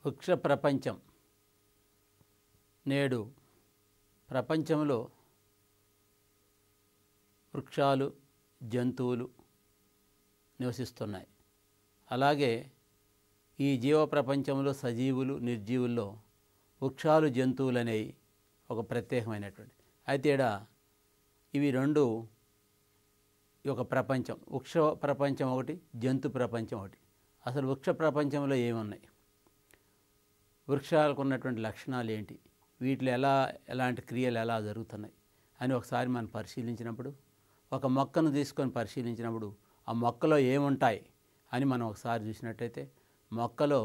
వృక్ష ప్రపంచం నేడు ప్రపంచంలో వృక్షాలు జంతువులు నివసిస్తున్నాయి. అలాగే ఈ జీవ ప్రపంచంలో సజీవులు నిర్జీవుల్లో వృక్షాలు జంతువులు అనేవి ఒక ప్రత్యేకమైనటువంటి అయితే ఇవి రెండు ఒక ప్రపంచం. వృక్ష ప్రపంచం ఒకటి, జంతు ప్రపంచం ఒకటి. అసలు వృక్ష ప్రపంచంలో ఏమున్నాయి, వృక్షాలకు ఉన్నటువంటి లక్షణాలు ఏంటి, వీటిలో ఎలాంటి క్రియలు ఎలా జరుగుతున్నాయి అని ఒకసారి మనం పరిశీలించినప్పుడు, ఒక మొక్కను తీసుకొని పరిశీలించినప్పుడు ఆ మొక్కలో ఏముంటాయి అని మనం ఒకసారి చూసినట్టయితే, మొక్కలో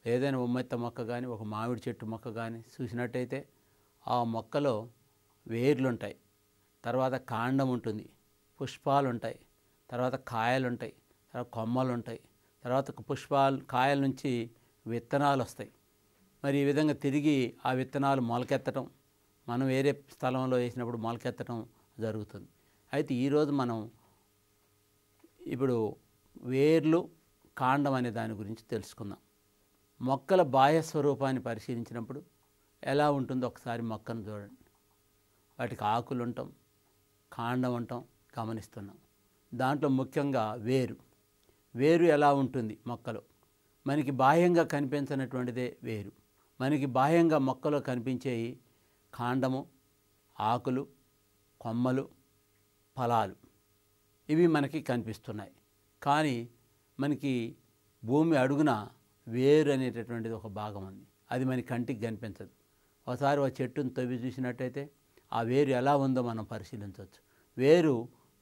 ఏదైనా ఉమ్మెత్త మొక్క కానీ ఒక మామిడి చెట్టు మొక్క కానీ చూసినట్టయితే ఆ మొక్కలో వేర్లు ఉంటాయి, తర్వాత కాండం ఉంటుంది, పుష్పాలు ఉంటాయి, తర్వాత కాయలు ఉంటాయి, తర్వాత కొమ్మలు ఉంటాయి, తర్వాత కాయల నుంచి విత్తనాలు వస్తాయి. మరి ఈ విధంగా తిరిగి ఆ విత్తనాలు మొలకెత్తడం, మనం వేరే స్థలంలో వేసినప్పుడు మొలకెత్తడం జరుగుతుంది. అయితే ఈరోజు మనం ఇప్పుడు వేర్లు కాండం అనే దాని గురించి తెలుసుకుందాం. మొక్కల బాహ్య స్వరూపాన్ని పరిశీలించినప్పుడు ఎలా ఉంటుందో ఒకసారి మొక్కను చూడండి. వాటికి ఆకులు ఉంటాం, కాండం ఉంటాం గమనిస్తున్నాం. దాంట్లో ముఖ్యంగా వేరు ఎలా ఉంటుంది మొక్కలో, మనకి బాహ్యంగా కనిపించినటువంటిదే వేరు. మనకి బాహ్యంగా మొక్కలో కనిపించేవి కాండము, ఆకులు, కొమ్మలు, ఫలాలు, ఇవి మనకి కనిపిస్తున్నాయి. కానీ మనకి భూమి అడుగున వేరు అనేటటువంటిది ఒక భాగం ఉంది, అది మన కంటికి కనిపించదు. ఒకసారి ఒక చెట్టును తవ్వి చూసినట్టయితే ఆ వేరు ఎలా ఉందో మనం పరిశీలించవచ్చు. వేరు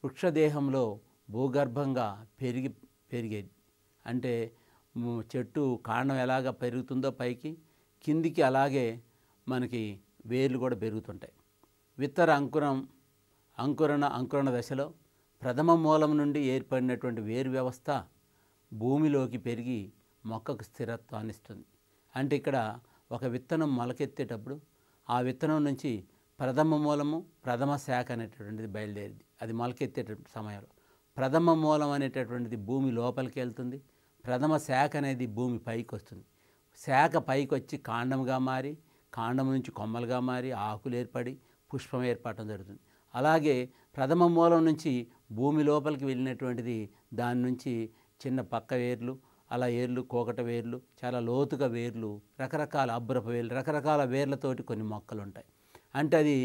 వృక్షదేహంలో భూగర్భంగా పెరిగేది. అంటే చెట్టు కాండం ఎలాగ పెరుగుతుందో పైకి కిందికి అలాగే మనకి వేర్లు కూడా పెరుగుతుంటాయి. విత్తర అంకురణ దశలో ప్రథమ మూలం నుండి ఏర్పడినటువంటి వేరు వ్యవస్థ భూమిలోకి పెరిగి మొక్కకు స్థిరత్వాన్ని ఇస్తుంది. అంటే ఇక్కడ ఒక విత్తనం మొలకెత్తేటప్పుడు ఆ విత్తనం నుంచి ప్రథమ మూలము, ప్రథమ శాఖ అనేటటువంటిది బయలుదేరింది. అది మొలకెత్తేటటువంటి సమయంలో ప్రథమ మూలం అనేటటువంటిది భూమి లోపలికి వెళ్తుంది, ప్రథమ శాఖ అనేది భూమి పైకి వస్తుంది. శాఖ పైకి వచ్చి కాండంగా మారి, కాండం నుంచి కొమ్మలుగా మారి, ఆకులు ఏర్పడి పుష్పం ఏర్పడటం జరుగుతుంది. అలాగే ప్రథమ మూలం నుంచి భూమి లోపలికి వెళ్ళినటువంటిది దాని నుంచి చిన్న పక్క వేర్లు, అలా ఏర్లు, కోకట వేర్లు, చాలా లోతుగా వేర్లు, రకరకాల అబ్బరపు వేర్లు, రకరకాల వేర్లతోటి కొన్ని మొక్కలు ఉంటాయి. అంటే అది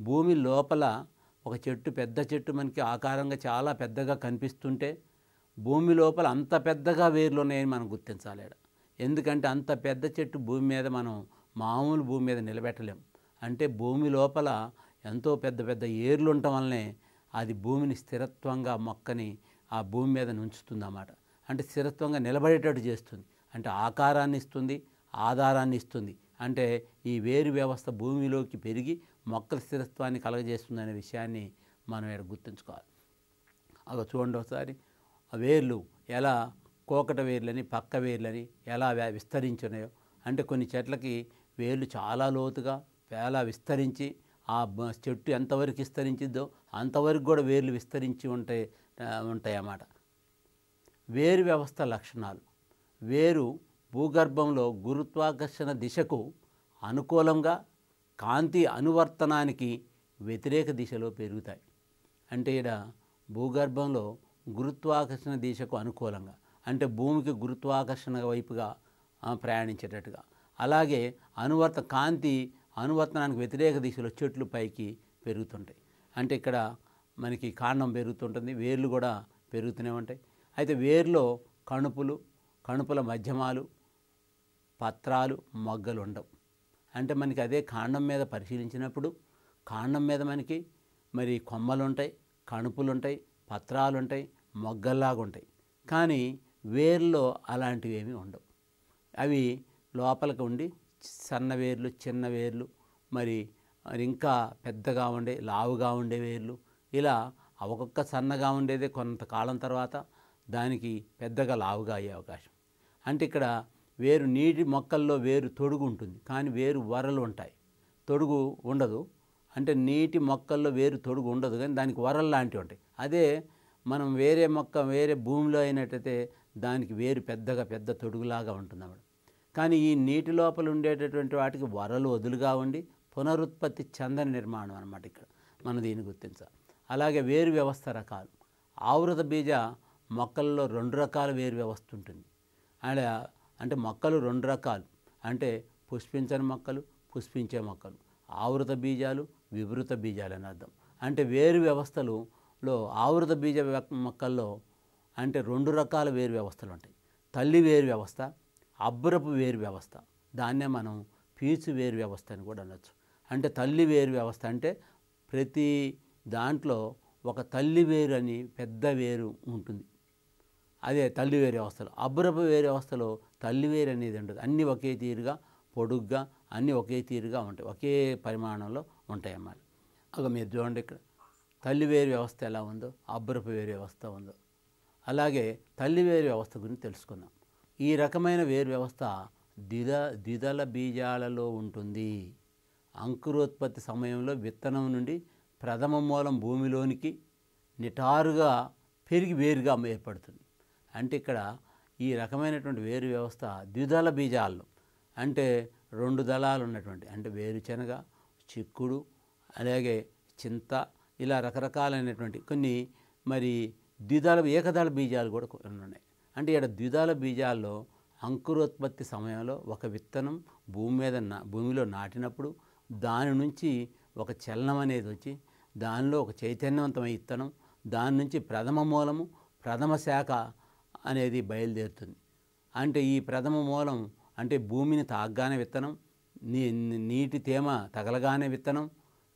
భూమి లోపల ఒక చెట్టు, పెద్ద చెట్టు మనకి ఆకారంగా చాలా పెద్దగా కనిపిస్తుంటే భూమి లోపల అంత పెద్దగా వేర్లు ఉన్నాయని మనం గుర్తించాలి. ఎందుకంటే అంత పెద్ద చెట్టు భూమి మీద మనం మామూలు భూమి మీద నిలబెట్టలేం. అంటే భూమి లోపల ఎంతో పెద్ద పెద్ద ఏర్లు ఉండటం వల్లనే అది భూమిని స్థిరత్వంగా మొక్కని ఆ భూమి మీద ఉంచుతుంది అన్నమాట. అంటే స్థిరత్వంగా నిలబడేటట్టు చేస్తుంది. అంటే ఆకారాన్ని ఇస్తుంది, ఆధారాన్ని ఇస్తుంది. అంటే ఈ వేరు వ్యవస్థ భూమిలోకి పెరిగి మొక్కల స్థిరత్వాన్ని కలగజేస్తుంది అనే విషయాన్ని మనం ఇక్కడ గుర్తుంచుకోవాలి. అలా చూడండి ఒకసారి ఆ వేర్లు ఎలా కోకట వేర్లని, పక్క వేర్లని ఎలా విస్తరించున్నాయో. అంటే కొన్ని చెట్లకి వేర్లు చాలా లోతుగా చాలా విస్తరించి ఆ చెట్టు ఎంతవరకు విస్తరించిద్దో అంతవరకు కూడా వేర్లు విస్తరించి ఉంటాయి అన్నమాట. వేరు వ్యవస్థ లక్షణాలు. వేరు భూగర్భంలో గురుత్వాకర్షణ దిశకు అనుకూలంగా కాంతి అనువర్తనానికి వ్యతిరేక దిశలో పెరుగుతాయి. అంటే ఇక్కడ భూగర్భంలో గురుత్వాకర్షణ దిశకు అనుకూలంగా, అంటే భూమికి గురుత్వాకర్షణ వైపుగా ప్రయాణించేటట్టుగా, అలాగే కాంతి అనువర్తనానికి వ్యతిరేక దిశలో చెట్లు పైకి పెరుగుతుంటాయి. అంటే ఇక్కడ మనకి కాండం పెరుగుతుంటుంది, వేర్లు కూడా పెరుగుతూనే ఉంటాయి. అయితే వేర్లో కణుపుల మధ్యమాలు, పత్రాలు, మొగ్గలు ఉండవు. అంటే మనకి అదే కాండం మీద పరిశీలించినప్పుడు కాండం మీద మనకి మరి కొమ్మలు ఉంటాయి, కణుపులు ఉంటాయి, పత్రాలు ఉంటాయి, మొగ్గల్లాగా ఉంటాయి. కానీ వేర్లో అలాంటివి ఏమీ ఉండవు. అవి లోపలికి ఉండి సన్న వేర్లు, చిన్న వేర్లు, మరి ఇంకా పెద్దగా ఉండే లావుగా ఉండే వేర్లు, ఇలా ఒక్కొక్క సన్నగా ఉండేదే కొంతకాలం తర్వాత దానికి పెద్దగా లావుగా అయ్యే అవకాశం. అంటే ఇక్కడ వేరు నీటి మొక్కల్లో వేరు తొడుగు ఉంటుంది, కానీ వేరు వరలు ఉంటాయి, తొడుగు ఉండదు. అంటే నీటి మొక్కల్లో వేరు తొడుగు ఉండదు, కానీ దానికి వరలు లాంటివి ఉంటాయి. అదే మనం వేరే భూమిలో అయినట్టయితే దానికి వేరు పెద్ద తొడుగులాగా ఉంటుంది అన్నమాట. కానీ ఈ నీటి లోపల ఉండేటటువంటి వాటికి వరలు వదులుగా ఉండి పునరుత్పత్తి చెందని నిర్మాణం అన్నమాట ఇక్కడ మనం దీన్ని గుర్తించాలి. అలాగే వేరు వ్యవస్థ రకాలు. ఆవృత బీజ మొక్కల్లో 2 రకాల వేరు వ్యవస్థ ఉంటుంది. అంటే మొక్కలు 2 రకాలు, అంటే పుష్పించని మొక్కలు, పుష్పించే మొక్కలు. ఆవృత బీజాలు, వివృత బీజాలు అని అర్థం. అంటే వేరు వ్యవస్థలో ఆవృత బీజ మొక్కల్లో అంటే 2 రకాల వేరు వ్యవస్థలు ఉంటాయి. తల్లి వేరు వ్యవస్థ, అబ్బరపు వేరు వ్యవస్థ. దాన్నే మనం పీచు వేరు వ్యవస్థ అని కూడా అనొచ్చు. అంటే తల్లి వేరు వ్యవస్థ అంటే ప్రతి దాంట్లో ఒక తల్లి వేరు అని పెద్ద వేరు ఉంటుంది, అదే తల్లి వేరు వ్యవస్థలో. అబ్బరపు వేరు వ్యవస్థలో తల్లి వేరు అనేది ఉండదు. అన్నీ ఒకే తీరుగా పొడుగ్గా అన్నీ ఒకే తీరుగా ఉంటాయి, ఒకే పరిమాణంలో ఉంటాయి అన్నమాట. మీరు చూడండి ఇక్కడ తల్లి వేరు వ్యవస్థ ఎలా ఉందో, అబ్బరపు వేరు వ్యవస్థ ఉందో. అలాగే తల్లి వేరు వ్యవస్థ గురించి తెలుసుకుందాం. ఈ రకమైన వేరు వ్యవస్థ ద్విదళ బీజాలలో ఉంటుంది. అంకురోత్పత్తి సమయంలో విత్తనం నుండి ప్రథమ మూలం భూమిలోనికి నిటారుగా పెరిగి వేరుగా ఏర్పడుతుంది. అంటే ఇక్కడ ఈ రకమైనటువంటి వేరు వ్యవస్థ ద్విదళ బీజాల్లో, అంటే 2 దళాలు ఉన్నటువంటి, అంటే వేరుశనగ, చిక్కుడు, అలాగే చింత, ఇలా రకరకాలైనటువంటి కొన్ని మరి ఏకదళ బీజాలు కూడా ఉన్నాయి. అంటే ఇక్కడ ద్విదళ బీజాల్లో అంకురోత్పత్తి సమయంలో ఒక విత్తనం భూమిలో నాటినప్పుడు దాని నుంచి ఒక చలనం అనేది వచ్చి దానిలో ఒక చైతన్యవంతమైన విత్తనం, దాని నుంచి ప్రథమ మూలము, ప్రథమ శాఖ అనేది బయలుదేరుతుంది. అంటే ఈ ప్రథమ మూలం అంటే భూమిని తాగగానే విత్తనం, నీటి తేమ తగలగానే విత్తనం,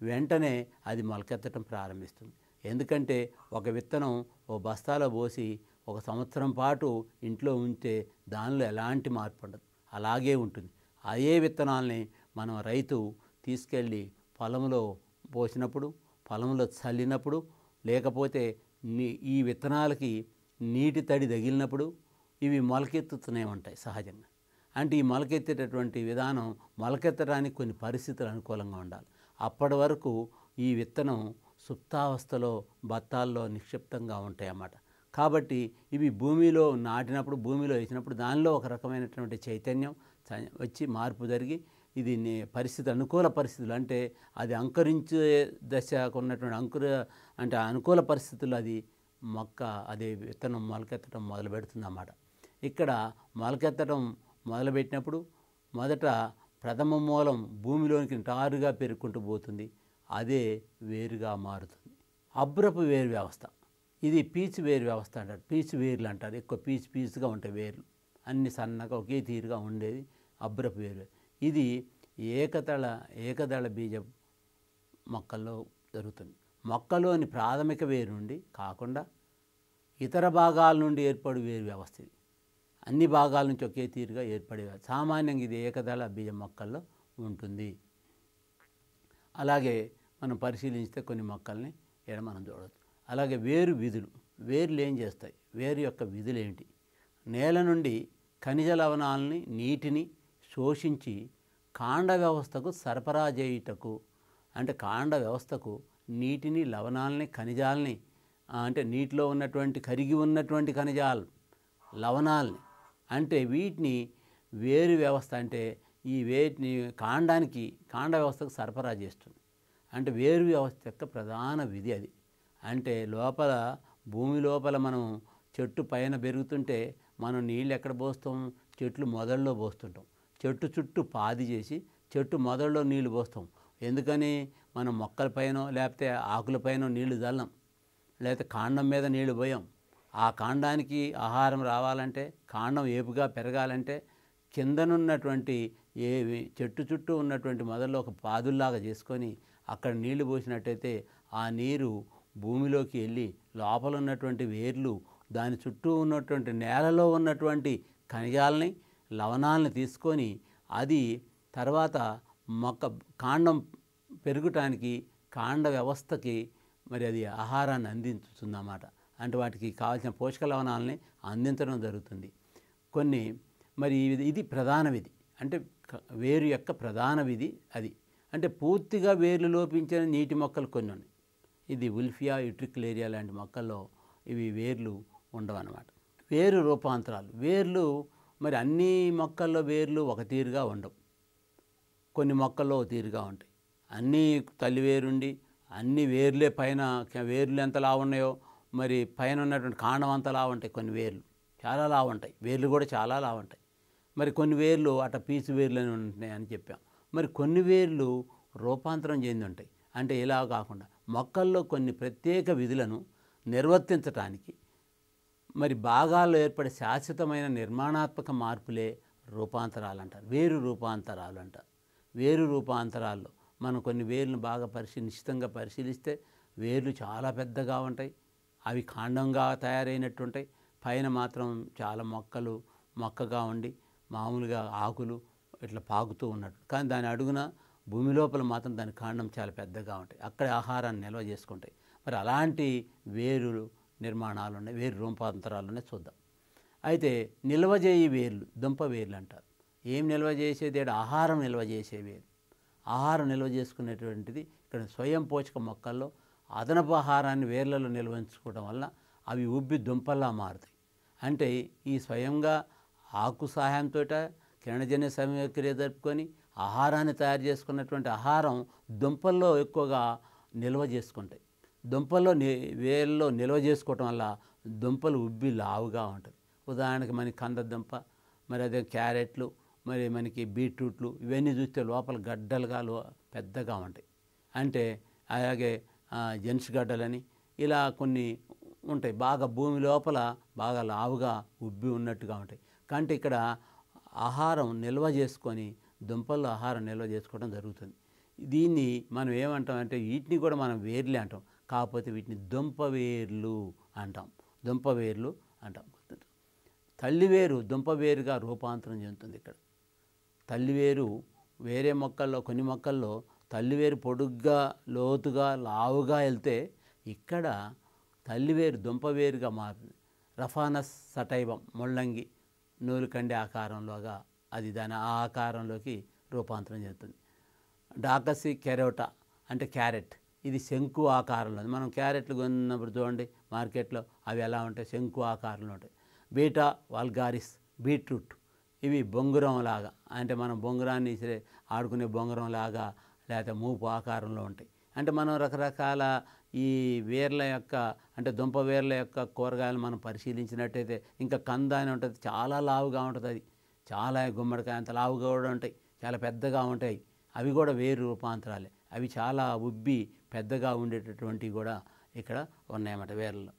వెంటనే అది మొలకెత్తడం ప్రారంభిస్తుంది. ఎందుకంటే ఒక విత్తనం ఓ బస్తాలో పోసి 1 సంవత్సరం పాటు ఇంట్లో ఉంటే దానిలో ఎలాంటి మార్పు ఉండదు, అలాగే ఉంటుంది. అదే విత్తనాల్ని మనం రైతు తీసుకెళ్ళి పొలంలో పోసినప్పుడు, పొలంలో చల్లినప్పుడు, లేకపోతే ఈ విత్తనాలకి నీటి తడి తగిలినప్పుడు ఇవి మొలకెత్తుతూనే ఉంటాయి సహజంగా. అంటే ఈ మొలకెత్తేటటువంటి విధానం మొలకెత్తడానికి కొన్ని పరిస్థితులు అనుకూలంగా ఉండాలి. అప్పటి వరకు ఈ విత్తనం సుప్తావస్థలో బత్తాల్లో నిక్షిప్తంగా ఉంటాయి అన్నమాట. కాబట్టి ఇవి భూమిలో నాటినప్పుడు, భూమిలో వేసినప్పుడు దానిలో ఒక రకమైనటువంటి చైతన్యం వచ్చి మార్పు జరిగి ఇది అనుకూల పరిస్థితులు, అంటే అది అంకురించే దశకు ఉన్నటువంటి అంటే అనుకూల పరిస్థితుల్లో అది మొక్క అదే విత్తనం మొలకెత్తడం మొదలు పెడుతుంది అన్నమాట. ఇక్కడ మొలకెత్తడం మొదలుపెట్టినప్పుడు మొదట ప్రథమ మూలం భూమిలోనికి నిటారుగా పెరుగుకుంటూ పోతుంది, అదే వేరుగా మారుతుంది. అబ్బరపు వేరు వ్యవస్థ, ఇది పీచు వేరు వ్యవస్థ అంటారు. పీచు వేర్లు అంటారు. ఎక్కువ పీచుగా ఉంటాయి వేర్లు, అన్ని సన్నగా ఒకే తీరుగా ఉండేది అబ్బరపు వేరు. ఇది ఏకదళ బీజ మొక్కల్లో జరుగుతుంది. మొక్కలోని ప్రాథమిక వేరు నుండి కాకుండా ఇతర భాగాల నుండి ఏర్పడు వేరు వ్యవస్థ. ఇది అన్ని భాగాల నుంచి ఒకే తీరుగా ఏర్పడే సామాన్యంగా ఇది ఏకదళ బీజ మొక్కల్లో ఉంటుంది. అలాగే మనం పరిశీలిస్తే కొన్ని మొక్కల్ని ఇక్కడ మనం చూడవచ్చు. అలాగే వేరు విధులు, వేర్లు ఏం చేస్తాయి, వేరు యొక్క విధులు ఏంటి? నేల నుండి ఖనిజ లవణాలని, నీటిని శోషించి కాండ వ్యవస్థకు సరఫరా చేయుటకు, అంటే కాండ వ్యవస్థకు నీటిని, లవణాలని, ఖనిజాలని, అంటే నీటిలో ఉన్నటువంటి కరిగి ఉన్నటువంటి ఖనిజాలు, లవణాలని, అంటే వీటిని వేరు వ్యవస్థ అంటే ఈ వేటిని కాండ వ్యవస్థకు సరఫరా చేస్తుంది. అంటే వేరు వ్యవస్థ యొక్క ప్రధాన విధి అది. అంటే భూమి లోపల మనం చెట్టు పైన పెరుగుతుంటే మనం నీళ్ళు ఎక్కడ పోస్తాం? చెట్లు మొదల్లో పోస్తుంటాం. చెట్టు చుట్టూ పాది చేసి చెట్టు మొదల్లో నీళ్లు పోస్తాం. ఎందుకని? మనం మొక్కలపైనో లేకపోతే ఆకులపైనో నీళ్లు చల్లం, లేకపోతే కాండం మీద నీళ్లు పోయాం. ఆ కాండానికి ఆహారం రావాలంటే, కాండం ఏపుగా పెరగాలంటే కిందనున్నటువంటి చెట్టు చుట్టూ ఉన్నటువంటి మొదల్లో ఒక పాదుల్లాగా చేసుకొని అక్కడ నీళ్లు పోసినట్టయితే ఆ నీరు భూమిలోకి వెళ్ళి లోపల ఉన్నటువంటి వేర్లు దాని చుట్టూ ఉన్నటువంటి నేలలో ఉన్నటువంటి ఖనిజాలని, లవణాలని తీసుకొని అది తర్వాత కాండం పెరుగుటానికి, కాండ వ్యవస్థకి మరి అది ఆహారాన్ని అందించుతుందన్నమాట. అంటే వాటికి కావాల్సిన పోషక లవణాలని అందించడం జరుగుతుంది. కొన్ని మరి ఇది ప్రధాన విధి, అంటే వేరు యొక్క ప్రధాన విధి అది. అంటే పూర్తిగా వేర్లు లోపించిన నీటి మొక్కలు కొన్ని ఉన్నాయి. ఇది ఉల్ఫియా, యుట్రిక్లేరియా లాంటి మొక్కల్లో ఇవి వేర్లు ఉండవన్నమాట. వేరు రూపాంతరాలు, వేర్లు మరి అన్ని మొక్కల్లో వేర్లు ఒక తీరుగా ఉండవు. కొన్ని మొక్కల్లో ఒక తీరుగా ఉంటాయి. అన్నీ తల్లి వేరుండి అన్ని వేర్లే పైన వేర్లు ఎంత లావు ఉన్నాయో మరి పైన ఉన్నటువంటి కాండం అంత లావు ఉంటాయి. కొన్ని వేర్లు చాలా లావు ఉంటాయి. వేర్లు కూడా చాలా లావు ఉంటాయి. మరి కొన్ని వేర్లు అట్ట పీచు వేర్లు అని ఉంటున్నాయి అని చెప్పాం. మరి కొన్ని వేర్లు రూపాంతరం చెంది ఉంటాయి. అంటే ఇలా కాకుండా మొక్కల్లో కొన్ని ప్రత్యేక విధులను నిర్వర్తించటానికి మరి భాగాల్లో ఏర్పడే శాశ్వతమైన నిర్మాణాత్మక మార్పులే రూపాంతరాలు అంటారు. వేరు రూపాంతరాలు అంటారు. వేరు రూపాంతరాల్లో మనం కొన్ని వేర్లను బాగా నిశ్చితంగా పరిశీలిస్తే వేర్లు చాలా పెద్దగా ఉంటాయి. అవి కాండంగా తయారైనట్టు ఉంటాయి. పైన మాత్రం చాలా మొక్కగా ఉండి మామూలుగా ఆకులు ఇట్లా పాకుతూ ఉన్నట్టు. కానీ దాని అడుగున భూమి లోపల మాత్రం దాని కాండం చాలా పెద్దగా ఉంటాయి. అక్కడ ఆహారాన్ని నిల్వ చేసుకుంటాయి. మరి అలాంటి వేరు నిర్మాణాలు ఉన్నాయి, వేరు రూపాంతరాలు ఉన్నాయి. చూద్దాం. అయితే నిల్వ చేయి వేర్లు దుంప వేర్లు అంటారు. ఏం నిల్వ చేసేది? ఆహారం నిల్వ చేసే వేరు. ఆహారం నిల్వ చేసుకునేటువంటిది ఇక్కడ స్వయం పోషక మొక్కల్లో అదనపు ఆహారాన్ని వేర్లలో నిల్వ ఉంచుకోవడం వల్ల అవి ఉబ్బి దుంపల్లా మారుతాయి. అంటే ఈ స్వయంగా ఆకు సహాయంతో కిరణజన్య సమయక్రియ జరుపుకొని ఆహారాన్ని తయారు చేసుకున్నటువంటి ఆహారం దుంపల్లో ఎక్కువగా నిల్వ చేసుకుంటాయి. దుంపల్లో వేర్లలో నిల్వ చేసుకోవటం వల్ల దుంపలు ఉబ్బి లావుగా ఉంటాయి. ఉదాహరణకి మనకి కందదుంప, మరి అదే క్యారెట్లు, మరి మనకి బీట్రూట్లు ఇవన్నీ చూస్తే లోపల గడ్డలుగా పెద్దగా ఉంటాయి. అంటే అలాగే జెన్స్ గడ్డలని ఇలా కొన్ని ఉంటాయి. బాగా భూమి లోపల బాగా లావుగా ఉబ్బి ఉన్నట్టుగా ఉంటాయి. అంటే ఇక్కడ ఆహారం నిల్వ చేసుకొని దుంపల్లో ఆహారం నిల్వ చేసుకోవడం జరుగుతుంది. దీన్ని మనం ఏమంటాం అంటే వీటిని కూడా మనం వేర్లే అంటాం. కాకపోతే వీటిని దుంప వేర్లు అంటాం. దుంప వేర్లు అంటాం. తల్లివేరు దుంప వేరుగా రూపాంతరం చెందుతుంది. ఇక్కడ తల్లివేరు వేరే మొక్కల్లో కొన్ని మొక్కల్లో తల్లివేరు పొడుగ్గా లోతుగా లావుగా వెళ్తే ఇక్కడ తల్లివేరు దుంపవేరుగా మారుతుంది. రఫానస్ సటైవం ముళ్ళంగి నూలుకండి ఆకారంలోగా అది దాని ఆ ఆకారంలోకి రూపాంతరం చెందుతుంది. డాకసి కెరోటా అంటే క్యారెట్, ఇది శంకు ఆకారంలో. మనం క్యారెట్లు కొన్నప్పుడు చూడండి మార్కెట్లో అవి ఎలా ఉంటాయి? శంకు ఆకారంలో ఉంటాయి. బీటా వాల్గారిస్ బీట్రూట్, ఇవి బొంగురం లాగా, అంటే మనం బొంగురాన్ని ఆడుకునే బొంగురం లాగా లేకపోతే మూపు ఆకారంలో ఉంటాయి. అంటే మనం రకరకాల ఈ వేర్ల యొక్క అంటే దుంప వేర్ల యొక్క కూరగాయలు మనం పరిశీలించినట్టయితే ఇంకా కంద అని ఉంటుంది, చాలా లావుగా ఉంటుంది. అది చాలా గుమ్మడికాయ అంత లావుగా కూడా ఉంటాయి, చాలా పెద్దగా ఉంటాయి. అవి కూడా వేరు రూపాంతరాలే. అవి చాలా ఉబ్బి పెద్దగా ఉండేటటువంటివి కూడా ఇక్కడ ఉన్నాయన్నమాట వేర్లలో.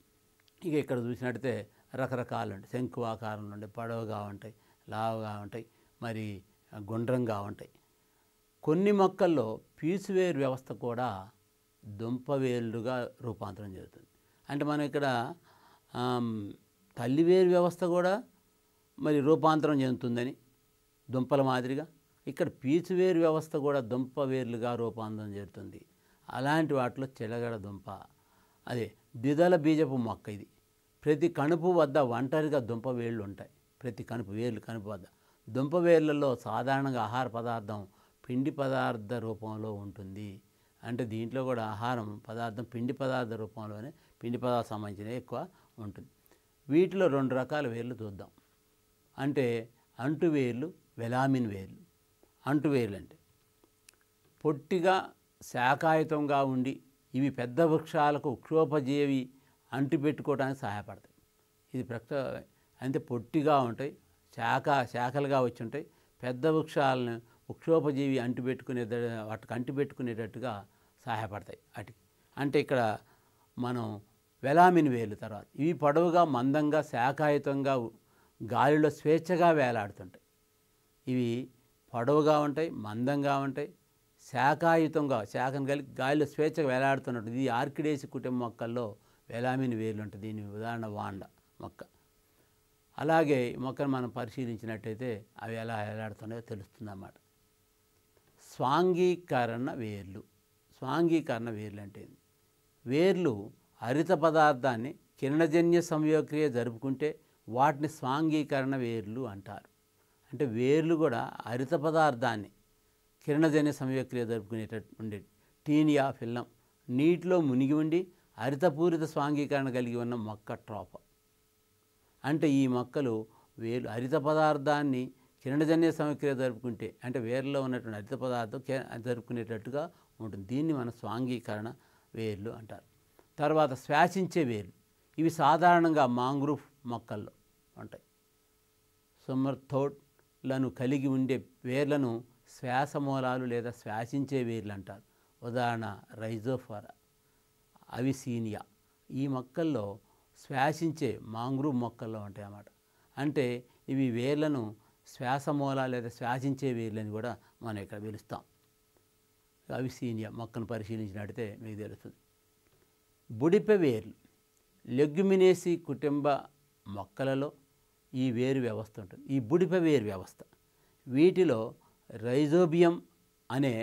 ఇక ఇక్కడ చూసినట్టయితే రకరకాలు ఉంటాయి. శంకు ఆకారంలో ఉంటాయి, పొడవుగా ఉంటాయి, లావుగా ఉంటాయి, మరి గుండ్రంగా ఉంటాయి. కొన్ని మొక్కల్లో పీచువేరు వ్యవస్థ కూడా దుంపవేర్లుగా రూపాంతరం జరుగుతుంది. అంటే మనం ఇక్కడ తల్లివేరు వ్యవస్థ కూడా మరి రూపాంతరం చెందుతుందని దుంపల మాదిరిగా ఇక్కడ పీచువేరు వ్యవస్థ కూడా దుంపవేర్లుగా రూపాంతరం జరుగుతుంది. అలాంటి వాటిలో చిలగడ దుంప, అదే ద్విదళ బీజపు మొక్క. ఇది ప్రతి కణుపు వద్ద ఒంటరిగా దుంప వేళ్ళు ఉంటాయి. ప్రతి కణుపు వద్ద దుంప వేర్లలో సాధారణంగా ఆహార పదార్థం పిండి పదార్థ రూపంలో ఉంటుంది. అంటే దీంట్లో కూడా ఆహారం పదార్థం పిండి పదార్థ రూపంలోనే, పిండి పదార్థం సంబంధించినవి ఎక్కువ ఉంటుంది. వీటిలో 2 రకాల వేర్లు చూద్దాం. అంటే అంటువేర్లు, వెలామిన్ వేర్లు. అంటువేర్లు అంటే పొట్టిగా శాఖాయుతంగా ఉండి ఇవి పెద్ద వృక్షాలకు వృక్షోపజీవి అంటిపెట్టుకోవడానికి సహాయపడతాయి. ఇది అంటే పొట్టిగా ఉంటాయి, శాఖలుగా వచ్చి ఉంటాయి. పెద్ద వృక్షాలను వృక్షోపజీవి వాటికి అంటిపెట్టుకునేటట్టుగా సహాయపడతాయి వాటికి. అంటే ఇక్కడ మనం వెలామిన్ వేర్లు తర్వాత ఇవి పొడవుగా మందంగా శాఖాయుతంగా గాలిలో స్వేచ్ఛగా వేలాడుతుంటాయి. ఇవి పొడవుగా ఉంటాయి, మందంగా ఉంటాయి, శాఖాయుతంగా శాఖను కలిగి గాలిలో స్వేచ్ఛగా వేలాడుతున్నట్టు. ఇది ఆర్కిడేసి కుటుంబ మొక్కల్లో వెలామిన్ వేర్లు ఉంటుంది. దీని ఉదాహరణ వాండ మొక్క. అలాగే ఈ మొక్కను మనం పరిశీలించినట్టయితే అవి ఎలా వేలాడుతున్నాయో తెలుస్తుంది అన్నమాట. స్వాంగీకరణ వేర్లు. స్వాంగీకరణ వేర్లు అంటే వేర్లు హరిత పదార్థాన్ని కిరణజన్య సంయోగక్రియ జరుపుకుంటే వాటిని స్వాంగీకరణ వేర్లు అంటారు. అంటే వేర్లు కూడా హరిత పదార్థాన్ని కిరణజన్య సంయోగక్రియ జరుపుకునేటట్టు ఉండేది. టీనియా ఫిల్లం నీటిలో మునిగి ఉండి హరితపూరిత స్వాంగీకరణ కలిగి ఉన్న మొక్క ట్రోప. అంటే ఈ మొక్కలు వేర్లు హరిత పదార్థాన్ని కిరణజన్య సమక్రియ జరుపుకుంటే అంటే వేర్లో ఉన్నటువంటి హరిత పదార్థం జరుపుకునేటట్టుగా ఉంటుంది. దీన్ని మన స్వాంగీకరణ వేర్లు అంటారు. తర్వాత శ్వాసించే వేర్లు, ఇవి సాధారణంగా మాంగ్రూవ్ మొక్కల్లో ఉంటాయి. సుమర్థోడ్లను కలిగి ఉండే వేర్లను శ్వాసమూలాలు లేదా శ్వాసించే వేర్లు అంటారు. ఉదాహరణ రైజోఫోరా, అవిసీనియా. ఈ మొక్కల్లో శ్వాసించే మాంగ్రూవ్ మొక్కల్లో ఉంటాయి అన్నమాట. అంటే ఇవి వేర్లను శ్వాసమూల లేదా శ్వాసించే వేర్లని కూడా మనం ఇక్కడ పిలుస్తాం. అవిసీనియా మొక్కను పరిశీలించినట్టయితే మీకు తెలుస్తుంది. బుడిపె వేర్లు, లెగ్యుమినేసి కుటుంబ మొక్కలలో ఈ వేరు వ్యవస్థ ఉంటుంది. ఈ బుడిపె వేరు వ్యవస్థ, వీటిలో రైజోబియం అనే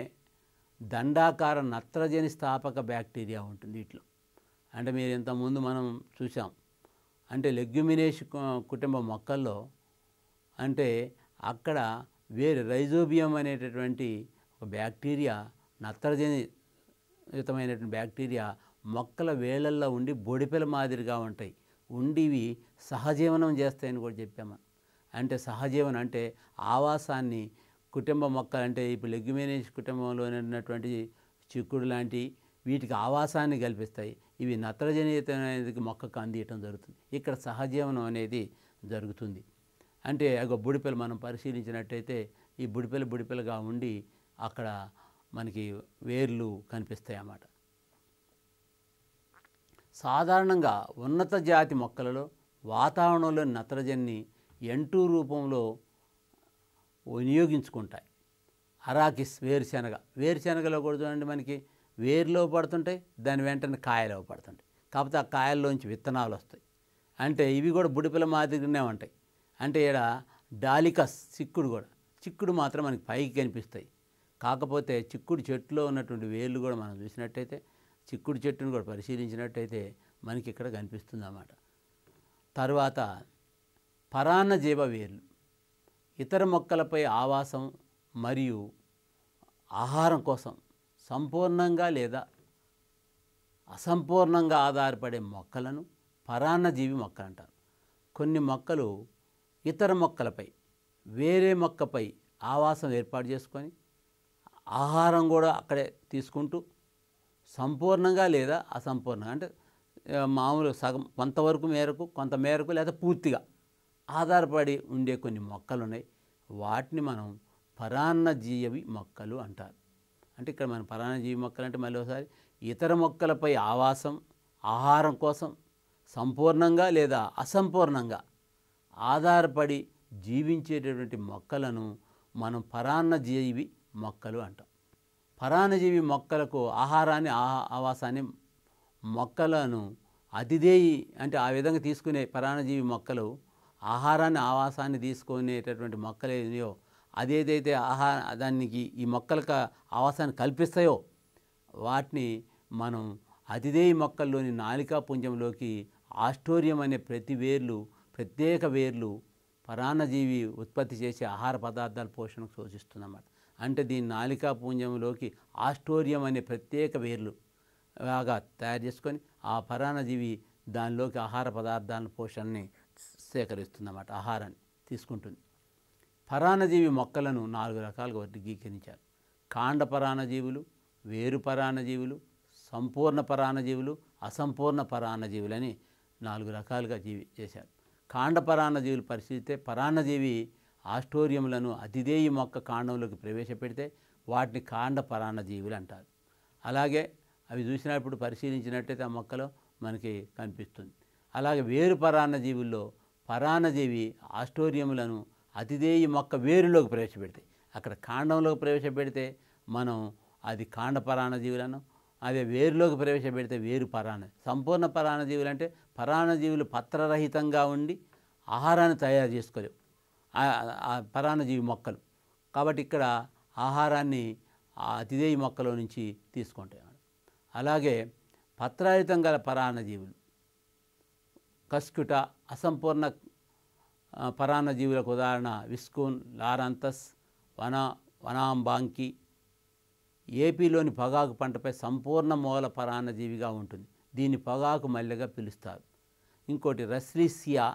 దండాకార నత్రజని స్థాపక బ్యాక్టీరియా ఉంటుంది వీటిలో. అంటే మీరు ఇంతకుముందు మనం చూసాం, అంటే లెగ్యుమినేసి కుటుంబ మొక్కల్లో అంటే అక్కడ వేరు రైజోబియం అనేటటువంటి ఒక బ్యాక్టీరియా, నత్రజనియుతమైనటువంటి బ్యాక్టీరియా మొక్కల వేళ్ళల్లో ఉండి బొడిపెల మాదిరిగా ఉంటాయి. ఉండివి సహజీవనం చేస్తాయని కూడా చెప్పాము. అంటే సహజీవనం అంటే ఆవాసాన్ని కుటుంబ మొక్కలు, అంటే ఇప్పుడు లెగ్యుమినేసి కుటుంబంలో ఉన్నటువంటి చిక్కుడు లాంటి వీటికి ఆవాసాన్ని కల్పిస్తాయి. ఇవి నత్రజనియుతమైనది మొక్కకు అందియటం జరుగుతుంది. ఇక్కడ సహజీవనం అనేది జరుగుతుంది. అంటే ఒక బుడిపెలు మనం పరిశీలించినట్టయితే ఈ బుడిపెలుగా ఉండి అక్కడ మనకి వేర్లు కనిపిస్తాయి అన్నమాట. సాధారణంగా ఉన్నత జాతి మొక్కలలో వాతావరణంలో నత్రజనిని N2 రూపంలో వినియోగించుకుంటాయి. అరాకిస్ వేరుశెనగలో కూడా చూడండి, మనకి వేరులో పడుతుంటాయి, దాని వెంటనే కాయలో పడుతుంటాయి. కాకపోతే ఆ కాయల్లోంచి విత్తనాలు వస్తాయి. అంటే ఇవి కూడా బుడిపెల మాదిరిగానే ఉంటాయి. అంటే ఇక్కడ డాలికస్ చిక్కుడు మాత్రం మనకి పైకి కనిపిస్తాయి. కాకపోతే చిక్కుడు చెట్టులో ఉన్నటువంటి వేర్లు కూడా మనం చూసినట్టయితే, చిక్కుడు చెట్టును కూడా పరిశీలించినట్టయితే మనకి ఇక్కడ కనిపిస్తుంది అన్నమాట. తర్వాత పరాన్నజీవ వేర్లు, ఇతర మొక్కలపై ఆవాసం మరియు ఆహారం కోసం సంపూర్ణంగా లేదా అసంపూర్ణంగా ఆధారపడే మొక్కలను పరాన్నజీవి మొక్కలు అంటారు. కొన్ని మొక్కలు ఇతర మొక్కలపై, వేరే మొక్కపై ఆవాసం ఏర్పాటు చేసుకొని ఆహారం కూడా అక్కడే తీసుకుంటూ సంపూర్ణంగా లేదా అసంపూర్ణంగా, అంటే మామూలు సగం కొంత మేరకు లేదా పూర్తిగా ఆధారపడి ఉండే కొన్ని మొక్కలు ఉన్నాయి. వాటిని మనం పరాన్నజీవి మొక్కలు అంటారు. అంటే ఇక్కడ మన పరాన్నజీవి మొక్కలు అంటే మళ్ళీ ఒకసారి ఇతర మొక్కలపై ఆవాసం, ఆహారం కోసం సంపూర్ణంగా లేదా అసంపూర్ణంగా ఆధారపడి జీవించేటటువంటి మొక్కలను మనం పరాన్నజీవి మొక్కలు అంటాం. పరాన్నజీవి మొక్కలకు ఆహారాన్ని, ఆవాసాన్ని మొక్కలను అతిథేయి అంటే ఆ విధంగా తీసుకునే పరాన్నజీవి మొక్కలు ఆహారాన్ని, ఆవాసాన్ని తీసుకునేటటువంటి మొక్కలు ఏదో అదేదైతే దానికి ఈ మొక్కలకు ఆవాసాన్ని కల్పిస్తాయో వాటిని మనం అతిథేయి మొక్కల్లోని నాలికా పుంజంలోకి ఆస్టోరియం అనే ప్రత్యేక వేర్లు పరాన్నజీవి ఉత్పత్తి చేసే ఆహార పదార్థాల పోషణకు సూచిస్తుందన్నమాట. అంటే దీని నాలికా పుంజంలోకి ఆస్టోరియం అనే ప్రత్యేక వేర్లు లాగా తయారు చేసుకొని ఆ పరాన్నజీవి దానిలోకి ఆహార పదార్థాల పోషణని సేకరిస్తుందన్నమాట, ఆహారాన్ని తీసుకుంటుంది. పరాన్నజీవి మొక్కలను 4 రకాలుగా వర్గీకరించారు. కాండ పరాన్నజీవులు, వేరు పరాన్నజీవులు, సంపూర్ణ పరాన్నజీవులు, అసంపూర్ణ పరాన్నజీవులని 4 రకాలుగా చేశారు. కాండ పరాన్నజీవులు పరిశీలిస్తే పరాన్నజీవి ఆస్టోరియంలను అతిథేయి మొక్క కాండంలోకి ప్రవేశపెడితే వాటిని కాండ పరాన్నజీవులు అంటారు. అలాగే అవి చూసినప్పుడు పరిశీలించినట్టయితే ఆ మొక్కలో మనకి కనిపిస్తుంది. అలాగే వేరు పరాన్నజీవుల్లో పరాన్నజీవి ఆస్టోరియంలను అతిథేయి మొక్క వేరులోకి ప్రవేశపెడతాయి. అక్కడ కాండంలోకి ప్రవేశపెడితే మనం అది కాండ పరాన్నజీవులను, అదే వేరులోకి ప్రవేశపెడితే వేరు సంపూర్ణ పరాన్నజీవులు అంటే పరాన్నజీవులు పత్రరహితంగా ఉండి ఆహారాన్ని తయారు చేసుకోలేవు ఆ పరాన్నజీవి మొక్కలు. కాబట్టి ఇక్కడ ఆహారాన్ని ఆ అతిథేయి మొక్కలో నుంచి తీసుకుంటాయి. అలాగే పత్రరహితం గల పరాన్నజీవులు కస్కుట, అసంపూర్ణ పరాన్నజీవులకు ఉదాహరణ విస్కూన్, లారాంతస్, వనాంబాంకి. ఏపీలోని పొగాకు పంటపై సంపూర్ణ మూల పరాన్నజీవిగా ఉంటుంది. దీన్ని పొగాకు మల్లెగా పిలుస్తారు. ఇంకోటి రస్లీసియా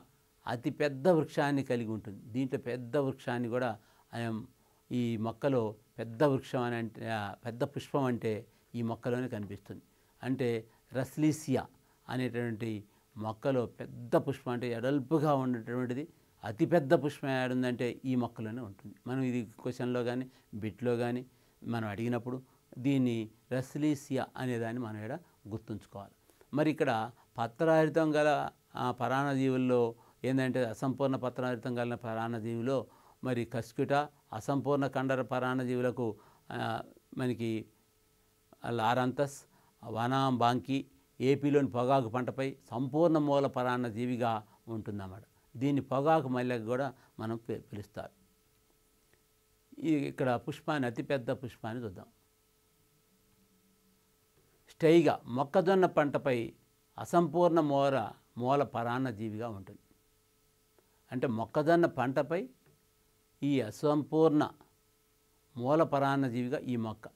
అతి పెద్ద వృక్షాన్ని కలిగి ఉంటుంది. దీంట్లో పెద్ద వృక్షాన్ని కూడా ఈ మొక్కలో పెద్ద వృక్షం అని అంటే పెద్ద పుష్పం అంటే ఈ మొక్కలోనే కనిపిస్తుంది. అంటే రస్లీసియా అనేటువంటి మొక్కలో పెద్ద పుష్పం అంటే ఎడల్పుగా ఉండేటువంటిది అతిపెద్ద పుష్పం ఏడుందంటే ఈ మొక్కలోనే ఉంటుంది. మనం ఇది క్వశ్చన్లో కానీ బిట్లో కానీ మనం అడిగినప్పుడు దీన్ని రస్లీసియా అనేదాన్ని మనం ఇక్కడ గుర్తుంచుకోవాలి. మరి ఇక్కడ పత్రహరితం గల పరాన్నజీవుల్లో ఏంటంటే అసంపూర్ణ పత్రహరితం గల పరాన్నజీవిలో మరి కస్కుట, అసంపూర్ణ కండర పరాన్నజీవులకు మనకి లారంతస్, వనాంబాంకి ఏపీలోని పొగాకు పంటపై సంపూర్ణ మూల పరాన్నజీవిగా ఉంటుందన్నమాట. దీన్ని పొగాకు మల్లెగా కూడా మనం పిలుస్తారు. ఇక్కడ పుష్పాన్ని అతిపెద్ద పుష్పాన్ని చూద్దాం. స్టైగా మొక్కజొన్న పంటపై అసంపూర్ణ మూల పరాన్నజీవిగా ఉంటుంది. అంటే మొక్కజొన్న పంటపై ఈ అసంపూర్ణ మూల పరాన్నజీవిగా ఈ మొక్క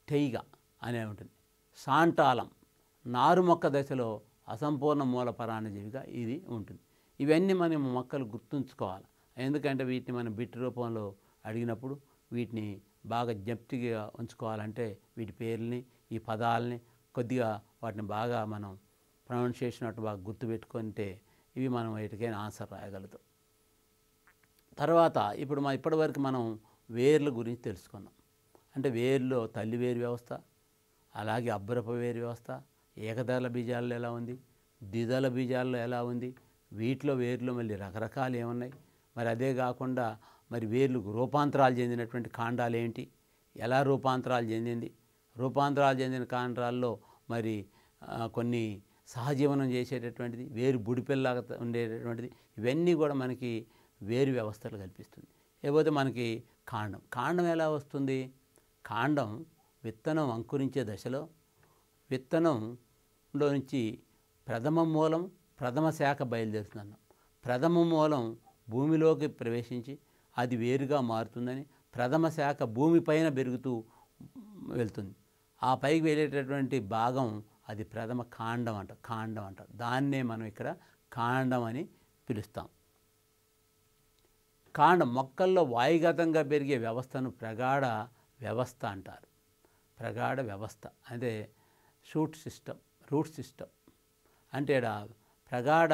టైగా అనే ఉంటుంది. శాంటాలం నారు మొక్క దశలో అసంపూర్ణ మూల పరాన్నజీవిగా ఇది ఉంటుంది. ఇవన్నీ మనం మొక్కలు గుర్తుంచుకోవాలి. ఎందుకంటే వీటిని మనం బిట్ రూపంలో అడిగినప్పుడు వీటిని బాగా జ్ఞప్తిగా ఉంచుకోవాలంటే వీటి పేర్లని ఈ పదాలని కొద్దిగా వాటిని బాగా మనం ప్రొనౌన్సియేషన్ అటు బాగా గుర్తుపెట్టుకుంటే ఇవి మనం వీటికైనా ఆన్సర్ రాయగలుగుతాం. తర్వాత ఇప్పుడు ఇప్పటివరకు మనం వేర్ల గురించి తెలుసుకున్నాం. అంటే వేర్లో తల్లి వేరు వ్యవస్థ, అలాగే అబ్బరప వేరు వ్యవస్థ, ఏకదళ బీజాల్లో ఎలా ఉంది, ద్విదళ బీజాల్లో ఎలా ఉంది, వీటిలో వేర్లు మళ్ళీ రకరకాలు ఏమున్నాయి, మరి అదే కాకుండా మరి వేర్లు రూపాంతరాలు చెందినటువంటి కాండాలు ఏంటి, ఎలా రూపాంతరాలు చెందింది, రూపాంతరాలు చెందిన కాండాల్లో మరి కొన్ని సహజీవనం చేసేటటువంటిది, వేరు బుడిపెల్లాగా ఉండేటటువంటిది, ఇవన్నీ కూడా మనకి వేరు వ్యవస్థలు కల్పిస్తుంది. లేకపోతే మనకి కాండం ఎలా వస్తుంది, కాండం విత్తనం అంకురించే దశలో విత్తనంలో నుంచి ప్రథమ మూలం ప్రథమ శాఖ బయలుదేరుతుందన్నాం. ప్రథమ మూలం భూమిలోకి ప్రవేశించి అది వేరుగా మారుతుందని ప్రథమ శాఖ భూమిపైన పెరుగుతూ వెళ్తుంది. ఆ పైకి వెళ్ళేటటువంటి భాగం అది ప్రథమ కాండం అంట. దాన్నే మనం ఇక్కడ కాండం అని పిలుస్తాం. కాండం మొక్కల్లో వాయుగతంగా పెరిగే వ్యవస్థను ప్రగాఢ వ్యవస్థ అంటారు. ప్రగాఢ వ్యవస్థ అంటే రూట్ సిస్టమ్ అంటే ఇక్కడ ప్రగాఢ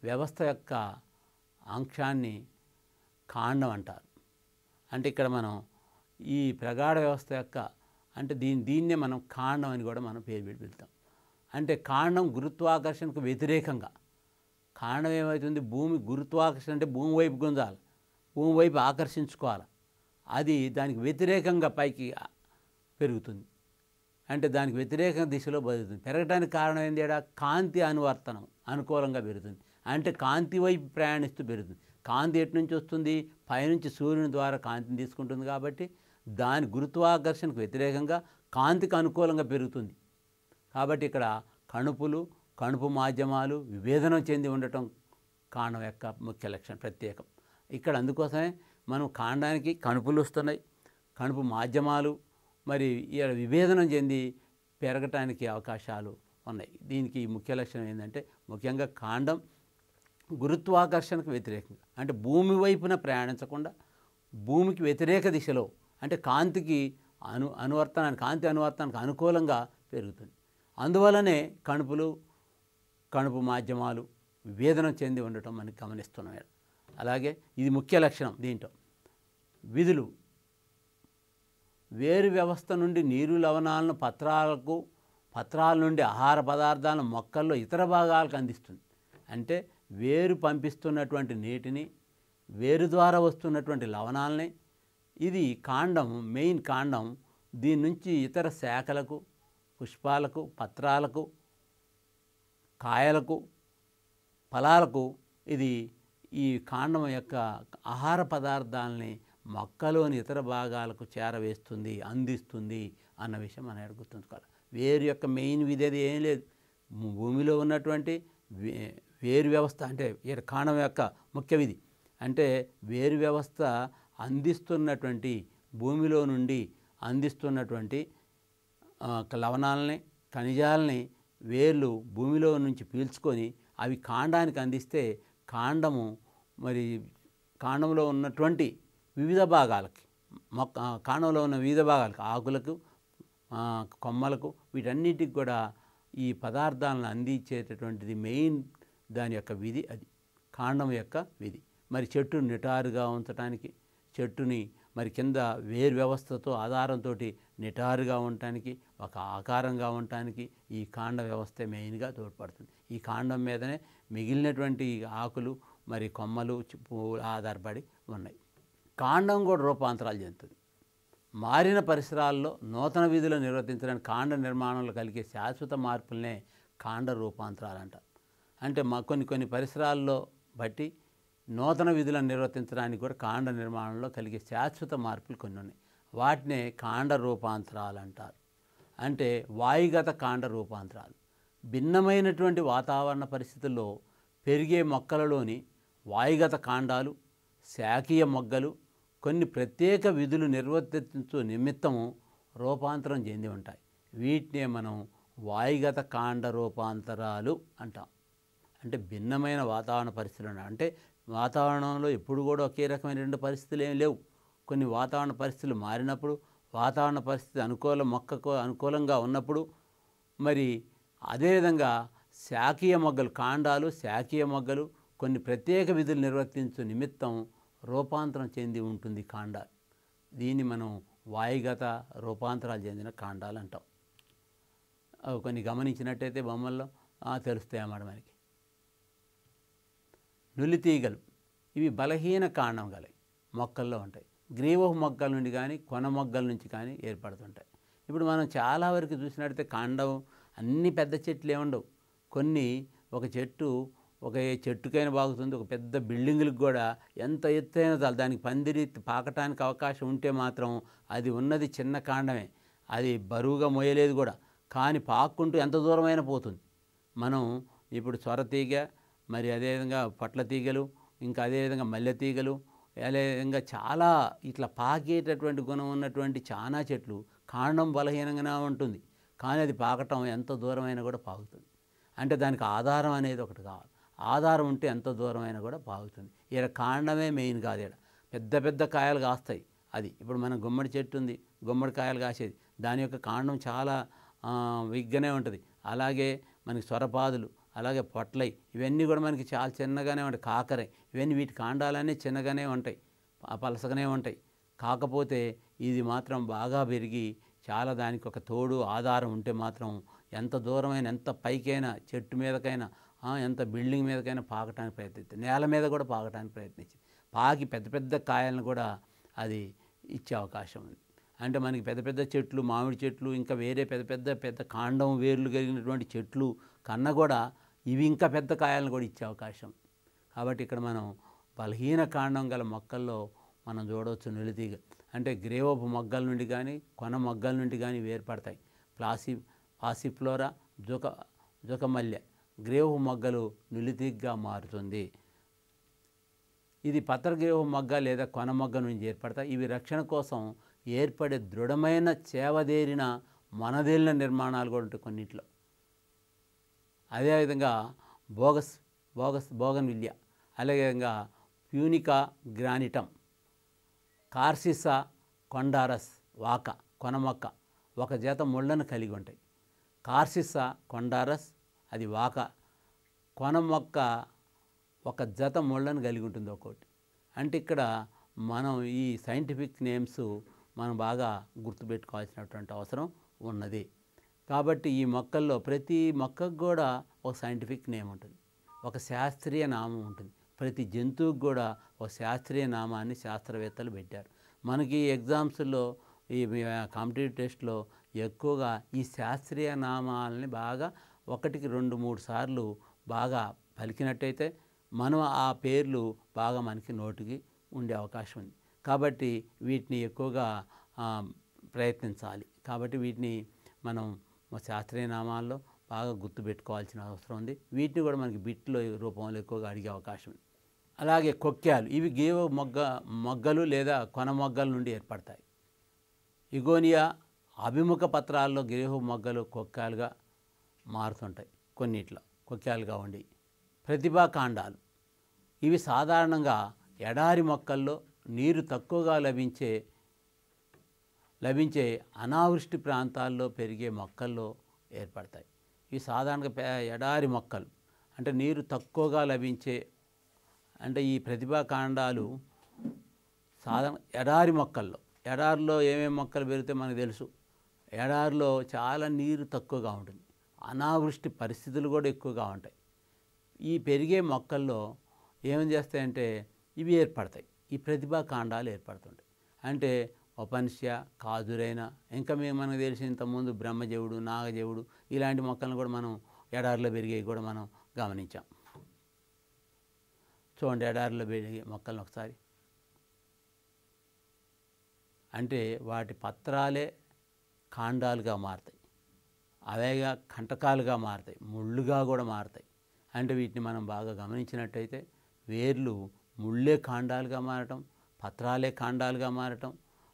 వ్యవస్థ యొక్క అంశాన్ని కాండం అంటారు. అంటే ఇక్కడ మనం ఈ ప్రగాఢ వ్యవస్థ యొక్క అంటే దీన్నే మనం కాండం అని కూడా మనం పేరు పెట్టి పిలుస్తాం. అంటే కాండం గురుత్వాకర్షణకు వ్యతిరేకంగా, కాండం ఏమవుతుంది, భూమి గురుత్వాకర్షణ అంటే భూమి వైపు గుంజాలి, భూమి వైపు ఆకర్షించుకోవాలి, అది దానికి వ్యతిరేకంగా పైకి పెరుగుతుంది. అంటే దానికి వ్యతిరేక దిశలో పెరుగుతుంది. పెరగడానికి కారణం ఏంటి, కాంతి అనువర్తనం అనుకూలంగా పెరుగుతుంది. అంటే కాంతి వైపు ప్రయాణిస్తూ పెరుగుతుంది. కాంతి ఎటు నుంచి వస్తుంది, పైనుంచి సూర్యుని ద్వారా కాంతిని తీసుకుంటుంది కాబట్టి దాని గురుత్వాకర్షణకు వ్యతిరేకంగా కాంతికి అనుకూలంగా పెరుగుతుంది. కాబట్టి ఇక్కడ కణుపు మాధ్యమాలు విభేదనం చెంది ఉండటం కాండం యొక్క ముఖ్య లక్షణం, ప్రత్యేకం. ఇక్కడ అందుకోసమే మనం కాండానికి కణుపులు వస్తున్నాయి, కణుపు మాధ్యమాలు మరి విభేదనం చెంది పెరగటానికి అవకాశాలు ఉన్నాయి. దీనికి ముఖ్య లక్షణం ఏంటంటే ముఖ్యంగా కాండం గురుత్వాకర్షణకు వ్యతిరేకంగా అంటే భూమి వైపున ప్రయాణించకుండా భూమికి వ్యతిరేక దిశలో అంటే కాంతి అనువర్తనానికి అనుకూలంగా పెరుగుతుంది. అందువలనే కణుపు మాధ్యమాలు విభేదనం చెంది ఉండటం మనకి గమనిస్తున్నాం. అలాగే ఇది ముఖ్య లక్షణం. దీంట్లో విధులు వేరు వ్యవస్థ నుండి నీరు లవణాలను పత్రాల నుండి ఆహార పదార్థాలను మొక్కల్లో ఇతర భాగాలకు అందిస్తుంది. అంటే వేరు పంపిస్తున్నటువంటి నీటిని, వేరు ద్వారా వస్తున్నటువంటి లవణాలని, ఇది కాండం, మెయిన్ కాండం, దీని నుంచి ఇతర శాఖలకు, పుష్పాలకు, పత్రాలకు, కాయలకు, ఫలాలకు ఇది ఈ కాండం యొక్క ఆహార పదార్థాలని మొక్కలోని ఇతర భాగాలకు చేరవేస్తుంది, అందిస్తుంది అన్న విషయం మనం గుర్తుంచుకోవాలి. వేరు యొక్క మెయిన్ విధి అది ఏం లేదు. భూమిలో ఉన్నటువంటి వేరు వ్యవస్థ అంటే కాండం యొక్క ముఖ్య విధి అంటే వేరు వ్యవస్థ అందిస్తున్నటువంటి భూమిలో నుండి అందిస్తున్నటువంటి లవణాలని, ఖనిజాలని వేర్లు భూమిలో నుంచి పీల్చుకొని అవి కాండానికి అందిస్తే కాండము మరి కాండంలో ఉన్నటువంటి వివిధ భాగాలకి కాండంలో ఉన్న వివిధ భాగాలకి ఆకులకు కొమ్మలకు వీటన్నిటికి కూడా ఈ పదార్థాలను అందించేటటువంటిది మెయిన్ దాని యొక్క విధి. అది కాండం యొక్క విధి. మరి చెట్టు నిటారుగా ఉంచడానికి, చెట్టుని మరి కింద వేరు వ్యవస్థతో ఆధారంతో నిటారుగా ఉండటానికి, ఒక ఆకారంగా ఉండటానికి ఈ కాండ వ్యవస్థ మెయిన్గా తోడ్పడుతుంది. ఈ కాండం మీదనే మిగిలినటువంటి ఆకులు మరి కొమ్మలు పువ్వులు ఆధారపడి ఉన్నాయి. కాండం కూడా రూపాంతరాలు చెందుతుంది. మారిన పరిసరాల్లో నూతన విధులను నిర్వర్తించడానికి కాండ నిర్మాణంలో కలిగే శాశ్వత మార్పులనే కాండ రూపాంతరాలు అంటారు. అంటే కొన్ని పరిసరాల్లో బట్టి నూతన విధులను నిర్వర్తించడానికి కూడా కాండ నిర్మాణంలో కలిగే శాశ్వత మార్పులు కొన్ని ఉన్నాయి. వాటినే కాండ రూపాంతరాలు అంటారు. అంటే వాయుగత కాండ రూపాంతరాలు భిన్నమైనటువంటి వాతావరణ పరిస్థితుల్లో పెరిగే మొక్కలలోని వాయుగత కాండాలు, శాఖీయ మొగ్గలు కొన్ని ప్రత్యేక విధులు నిర్వర్తించు నిమిత్తము రూపాంతరం చెంది ఉంటాయి. వీటినే మనం వాయుగత కాండ రూపాంతరాలు అంటాం. అంటే భిన్నమైన వాతావరణ పరిస్థితులు ఉన్నాయి. అంటే వాతావరణంలో ఎప్పుడు కూడా ఒకే రకమైనటువంటి పరిస్థితులు ఏమి లేవు. కొన్ని వాతావరణ పరిస్థితులు మారినప్పుడు, వాతావరణ పరిస్థితి మొక్కకు అనుకూలంగా ఉన్నప్పుడు, మరి అదేవిధంగా శాఖీయ మొగ్గలు, కాండాలు శాఖీయ మొగ్గలు కొన్ని ప్రత్యేక విధులు నిర్వర్తించు నిమిత్తం రూపాంతరం చెంది ఉంటుంది కాండాలు. దీన్ని మనం వాయుగత రూపాంతరాలు చెందిన కాండాలు అంటాం. అవి కొన్ని గమనించినట్టయితే బొమ్మల్లో తెలుస్తాయి అన్నమాట మనకి. నులితీగలు ఇవి బలహీన కాండం గల మొక్కల్లో ఉంటాయి. గ్రీవపు మొక్కల నుండి కానీ కొన మొగ్గల నుంచి కానీ ఏర్పడుతుంటాయి. ఇప్పుడు మనం చాలా వరకు చూసినట్టయితే కాండం అన్ని పెద్ద చెట్లు ఏముండవు. కొన్ని ఒక చెట్టుకైనా బాగుతుంది. ఒక పెద్ద బిల్డింగులకు కూడా ఎంత ఎత్తైనా చాలు, దానికి పందిరి పాకటానికి అవకాశం ఉంటే మాత్రం అది ఉన్నది చిన్న కాండమే, అది బరువుగా మోయలేదు కూడా, కానీ పాక్కుంటూ ఎంత దూరమైనా పోతుంది. మనం ఇప్పుడు సొరతీగ, మరి అదేవిధంగా పొట్ల తీగలు, ఇంకా అదేవిధంగా మల్లె తీగలు, అదేవిధంగా చాలా ఇట్లా పాకేటటువంటి గుణం ఉన్నటువంటి చాలా చెట్లు కాండం బలహీనంగానే ఉంటుంది, కానీ అది పాకటం ఎంత దూరమైనా కూడా పాకుతుంది. అంటే దానికి ఆధారం అనేది ఒకటి కావాలి. ఆధారం ఉంటే ఎంత దూరమైనా కూడా పాకుతుంది. ఇక్కడ కాండమే మెయిన్ కాదు. ఇక్కడ పెద్ద పెద్ద కాయలు కాస్తాయి. అది ఇప్పుడు మన గుమ్మడి చెట్టు ఉంది, గుమ్మడి కాయలు కాసేది, దాని యొక్క కాండం చాలా విగ్గానే ఉంటుంది. అలాగే మనకి సొరపాదులు, అలాగే పొట్లై, ఇవన్నీ కూడా మనకి చాలా చిన్నగానే ఉంటాయి. కాకరే, ఇవన్నీ వీటి కాండాలన్నీ చిన్నగానే ఉంటాయి, పలసగానే ఉంటాయి. కాకపోతే ఇది మాత్రం బాగా పెరిగి చాలా దానికి ఒక తోడు ఆధారం ఉంటే మాత్రం ఎంత దూరమైన, ఎంత పైకైనా, చెట్టు మీదకైనా, ఎంత బిల్డింగ్ మీదకైనా పాకటానికి ప్రయత్నిస్తుంది. నేల మీద కూడా పాకటానికి ప్రయత్నించింది. పాకి పెద్ద పెద్ద కాయలను కూడా అది ఇచ్చే అవకాశం ఉంది. అంటే మనకి పెద్ద పెద్ద చెట్లు, మామిడి చెట్లు, ఇంకా వేరే పెద్ద కాండం వేర్లు కలిగినటువంటి చెట్లు కన్నా కూడా ఇవి ఇంకా పెద్ద కాయలను కూడా ఇచ్చే అవకాశం. కాబట్టి ఇక్కడ మనం బలహీన కాండం గల మొక్కల్లో మనం చూడవచ్చు నులితీగ. అంటే గ్రేవపు మొగ్గల నుండి కానీ కొన మొగ్గల నుండి కానీ వేర్పడతాయి. పాసిఫ్లోరా, జుకమల్లె గ్రేవపు మొగ్గలు నులితీగగా మారుతుంది. ఇది పత్రగ్రేవపు మొగ్గ లేదా కొన మొగ్గ నుంచి ఏర్పడతాయి. ఇవి రక్షణ కోసం ఏర్పడే దృఢమైన చేవదేరిన మనదేలిన నిర్మాణాలు కూడా ఉంటాయి కొన్నిట్లో. అదేవిధంగా బోగన్విల్లియా, అలాగే ప్యూనికా గ్రానిటం, కార్సిసా కొండారస్ వాక కొన మొక్క ఒక జత ముళ్ళను కలిగి ఉంటాయి. కార్సిసా కొండారస్ అది వాక, కొన మొక్క ఒక జత ముళ్ళను కలిగి ఉంటుంది ఒక్కోటి. అంటే ఇక్కడ మనం ఈ సైంటిఫిక్ నేమ్స్ మనం బాగా గుర్తుపెట్టుకోవాల్సినటువంటి అవసరం ఉన్నది. కాబట్టి ఈ మొక్కల్లో ప్రతి మొక్కకు కూడా ఒక సైంటిఫిక్ నేమ్ ఉంటుంది, ఒక శాస్త్రీయ నామం ఉంటుంది. ప్రతి జంతువుకు కూడా ఒక శాస్త్రీయ నామాన్ని శాస్త్రవేత్తలు పెట్టారు. మనకి ఎగ్జామ్స్లో, ఈ కాంపిటేటివ్ టెస్ట్లో ఎక్కువగా ఈ శాస్త్రీయ నామాలని బాగా 1-2-3 సార్లు బాగా పలికినట్టయితే మనం ఆ పేర్లు బాగా మనకి నోటికి ఉండే అవకాశం ఉంది. కాబట్టి వీటిని ఎక్కువగా ప్రయత్నించాలి. కాబట్టి వీటిని మనం శాస్త్రీయ నామాల్లో బాగా గుర్తుపెట్టుకోవాల్సిన అవసరం ఉంది. వీటిని కూడా మనకి బిట్లో రూపంలో ఎక్కువగా అడిగే అవకాశం ఉంది. అలాగే కొక్కాలు, ఇవి గేవ మొగ్గలు లేదా కొన మొగ్గల నుండి ఏర్పడతాయి. ఇగోనియా అభిముఖ పత్రాల్లో గ్రేవ మొగ్గలు కొక్కాలుగా మారుతుంటాయి, కొన్నిట్లో కొక్కాలుగా ఉండి. ప్రతిభా కాండాలు ఇవి సాధారణంగా ఎడారి మొక్కల్లో నీరు తక్కువగా లభించే అనావృష్టి ప్రాంతాల్లో పెరిగే మొక్కల్లో ఏర్పడతాయి. ఇవి సాధారణంగా ఎడారి మొక్కలు అంటే నీరు తక్కువగా లభించే అంటే ఈ ప్రతిభా కాండాలు సాధారణ ఎడారి మొక్కల్లో, ఎడారిలో ఏమేమి మొక్కలు పెరిగితే మనకు తెలుసు. ఎడారిలో చాలా నీరు తక్కువగా ఉంటుంది, అనావృష్టి పరిస్థితులు కూడా ఎక్కువగా ఉంటాయి. ఈ పెరిగే మొక్కల్లో ఏమేం చేస్తాయంటే ఇవి ఏర్పడతాయి, ఈ ప్రతిభా కాండాలు ఏర్పడుతుంటాయి. అంటే ఉపనిష, కాదురైన, ఇంకా మనకు తెలిసి ఇంతకుముందు బ్రహ్మజవుడు, నాగజవుడు ఇలాంటి మొక్కలను కూడా మనం ఎడారిలో పెరిగేవి కూడా మనం గమనించాం. చూడండి ఎడారిలో పెరిగే మొక్కలను ఒకసారి. అంటే వాటి పత్రాలే కాండాలుగా మారుతాయి, అవేగా కంటకాలుగా మారుతాయి, ముళ్ళుగా కూడా మారుతాయి. అంటే వీటిని మనం బాగా గమనించినట్టయితే వేర్లు ముళ్ళే కాండాలుగా మారటం, పత్రాలే కాండాలుగా మారటం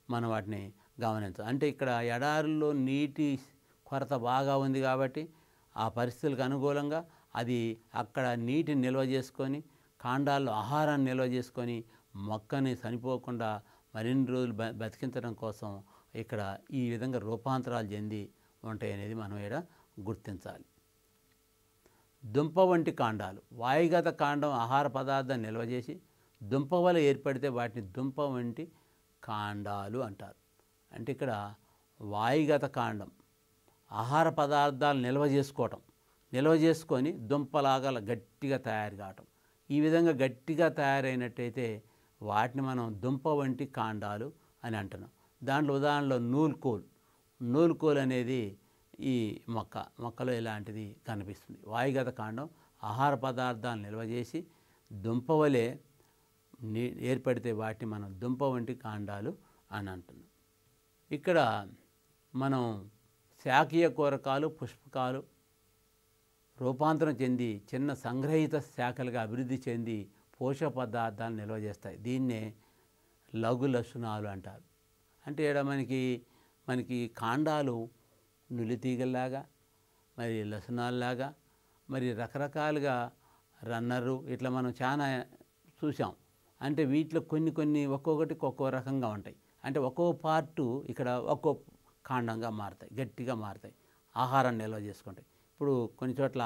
మనం వాటిని గమనించాం. అంటే ఇక్కడ ఎడారుల్లో నీటి కొరత బాగా ఉంది కాబట్టి ఆ పరిస్థితులకు అనుకూలంగా అది అక్కడ నీటిని నిల్వ చేసుకొని, కాండాల్లో ఆహారాన్ని నిల్వ చేసుకొని మొక్కని చనిపోకుండా మరిన్ని రోజులు బతికించడం కోసం ఇక్కడ ఈ విధంగా రూపాంతరాలు చెంది ఉంటాయి అనేది మనం ఇక్కడ గుర్తించాలి. దుంప వంటి కాండాలు, వాయుగత కాండం ఆహార పదార్థాన్ని నిల్వ చేసి దుంప వల్ల ఏర్పడితే వాటిని దుంప వంటి కాండాలు అంటారు. అంటే ఇక్కడ వాయుగత కాండం ఆహార పదార్థాలు నిల్వ చేసుకొని దుంపలాగా గట్టిగా తయారు కావటం. ఈ విధంగా గట్టిగా తయారైనట్టయితే వాటిని మనం దుంప వంటి కాండాలు అని అంటున్నాం. దాంట్లో ఉదాహరణలో నూలుకోలు అనేది ఈ మొక్కలో ఇలాంటిది కనిపిస్తుంది. వాయుగత కాండం ఆహార పదార్థాలను నిల్వ చేసి దుంప వలె ఏర్పడితే వాటిని మనం దుంప వంటి కాండాలు అని అంటున్నాం. ఇక్కడ మనం శాఖీయ కూరకాలు, పుష్పకాలు రూపాంతరం చెంది చిన్న సంగ్రహిత శాఖలుగా అభివృద్ధి చెంది పోషక పదార్థాలను నిల్వ చేస్తాయి. దీన్నే లఘు లసునాలు అంటారు. అంటే ఇక్కడ మనకి కాండాలు నులితీగల్లాగా, మరి లసునాల్లాగా, మరి రకరకాలుగా రన్నరు ఇట్లా మనం చాలా చూసాం. అంటే వీటిలో కొన్ని ఒక్కొక్కటి ఒక్కో రకంగా ఉంటాయి. అంటే ఒక్కో పార్టు ఇక్కడ ఒక్కో కాండంగా మారుతాయి, గట్టిగా మారుతాయి, ఆహారం నిల్వ చేసుకుంటాయి. ఇప్పుడు కొన్ని చోట్ల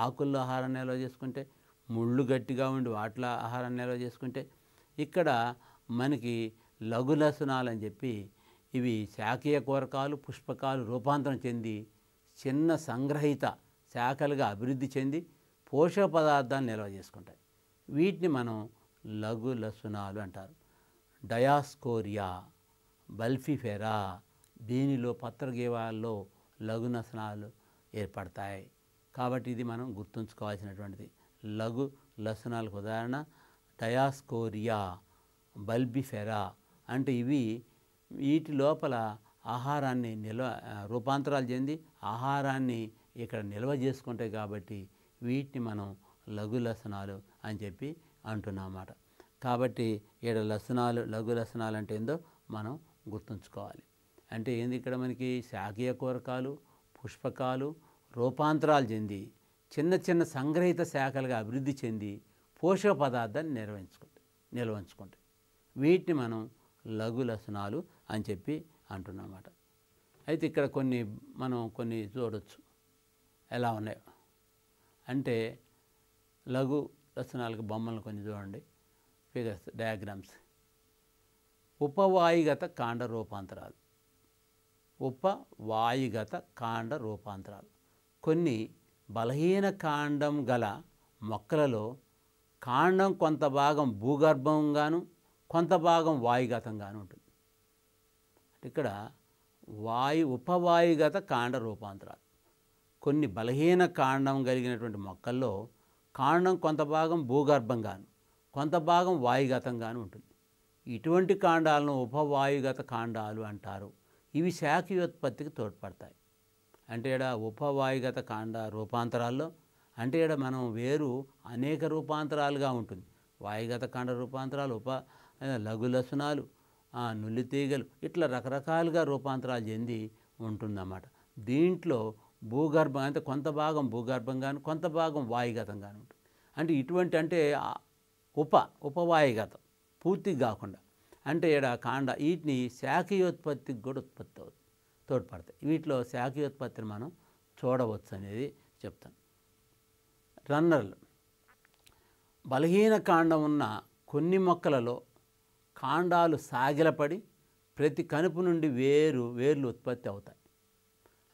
ఆకుల్లో ఆహారం నిల్వ చేసుకుంటే, ముళ్ళు గట్టిగా ఉండి వాటిలో ఆహారం నిల్వ చేసుకుంటే, ఇక్కడ మనకి లఘు లసనాలు అని చెప్పి ఇవి శాఖీయ కూరకాలు, పుష్పకాలు రూపాంతరం చెంది చిన్న సంగ్రహిత శాఖలుగా అభివృద్ధి చెంది పోషక పదార్థాన్ని నిల్వ చేసుకుంటాయి. వీటిని మనం లఘు లసునాలు అంటారు. డయాస్కోరియా, బల్ఫిఫెరా దీనిలో పత్రగీవాల్లో లఘు లసనాలు ఏర్పడతాయి. కాబట్టి ఇది మనం గుర్తుంచుకోవాల్సినటువంటిది. లఘు లసనాలకు ఉదాహరణ డయాస్కోరియా, బల్బిఫెరా. అంటే వీటి లోపల ఆహారాన్ని రూపాంతరాలు చెంది ఆహారాన్ని ఇక్కడ నిల్వ చేసుకుంటాయి కాబట్టి వీటిని మనం లఘు లసనాలు అని చెప్పి అంటున్నమాట. కాబట్టి ఇక్కడ లఘు లసనాలు అంటే ఏందో మనం గుర్తుంచుకోవాలి. అంటే ఏంది ఇక్కడ మనకి శాఖీయ కూరకాలు, పుష్పకాలు రూపాంతరాలు చెంది చిన్న సంగ్రహిత శాఖలుగా అభివృద్ధి చెంది పోషక పదార్థాన్ని నిల్వ ఉంచుకుంటాయి. వీటిని మనం లఘు లసనాలు అని చెప్పి అంటున్నమాట. అయితే ఇక్కడ కొన్ని చూడవచ్చు ఎలా ఉన్నాయో. అంటే లఘు లసనాలకు బొమ్మలు కొన్ని చూడండి, ఫిగర్స్, డయాగ్రామ్స్. ఉపవాయుగత కాండ రూపాంతరాలు. ఉపవాయుగత కాండ రూపాంతరాలు కొన్ని బలహీన కాండం గల మొక్కలలో కాండం కొంత భాగం భూగర్భంగాను కొంత భాగం వాయుగతంగాను ఉంటుంది. ఇక్కడ ఉపవాయుగత కాండ రూపాంతరాలు కొన్ని బలహీన కాండం కలిగినటువంటి మొక్కల్లో కాండం కొంత భాగం భూగర్భంగాను కొంత భాగం వాయుగతంగాను ఉంటుంది. ఇటువంటి కాండాలను ఉపవాయుగత కాండాలు అంటారు. ఇవి శాఖీయోత్పత్తికి తోడ్పడతాయి. అంటే ఇక్కడ ఉపవాయుగత కాండ రూపాంతరాల్లో అంటే ఇక్కడ మనం వేరు అనేక రూపాంతరాలుగా ఉంటుంది. వాయుగత కాండ రూపాంతరాలు, లఘు లసనాలు, నులితీగలు ఇట్లా రకరకాలుగా రూపాంతరాలు చెంది ఉంటుందన్నమాట. దీంట్లో భూగర్భం అంటే కొంత భాగం భూగర్భంగాను కొంత భాగం వాయుగతంగాను ఉంటుంది. అంటే ఇటువంటి ఉపవాయుగతం పూర్తిగా కాకుండా. అంటే ఈడ కాండ వీటిని శాఖీయోత్పత్తికి కూడా ఉత్పత్తి అవుతుంది, తోడ్పడతాయి. వీటిలో శాఖీయోత్పత్తిని మనం చూడవచ్చు అనేది చెప్తాను. రన్నర్లు. బలహీన కాండం ఉన్న కొన్ని మొక్కలలో కాండాలు సాగిలపడి ప్రతి కనుపు నుండి వేర్లు ఉత్పత్తి అవుతాయి.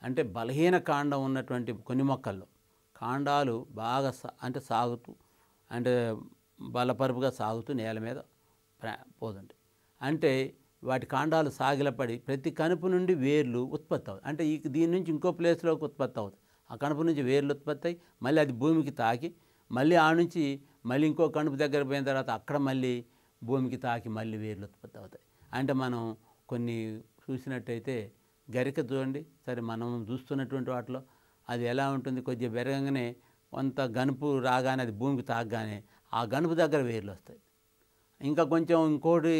అంటే బలహీన కాండం ఉన్నటువంటి కొన్ని మొక్కల్లో కాండాలు బాగా సాగుతూ అంటే బలపరుపుగా సాగుతూ నేల మీద పోతుంటాయి. అంటే వాటి కాండాలు సాగిలపడి ప్రతి కనుపు నుండి వేర్లు ఉత్పత్తి అవుతాయి. అంటే దీని నుంచి ఇంకో ప్లేస్లోకి ఉత్పత్తి అవుతాయి. ఆ కనుపు నుంచి వేర్లు ఉత్పత్తి అయ్యి మళ్ళీ అది భూమికి తాకి మళ్ళీ ఆ నుంచి మళ్ళీ ఇంకో కనుపు దగ్గర పోయిన తర్వాత అక్కడ మళ్ళీ భూమికి తాకి మళ్ళీ వేర్లు ఉత్పత్తి అవుతాయి. అంటే మనం కొన్ని చూసినట్టయితే గరిక చూడండి, సరే మనం చూస్తున్నటువంటి వాటిలో అది ఎలా ఉంటుంది, కొద్దిగా పెరగంగానే కొంత గనుపు రాగానే అది భూమికి తాగగానే ఆ గనుపు దగ్గర వేర్లు వస్తాయి. ఇంకా కొంచెం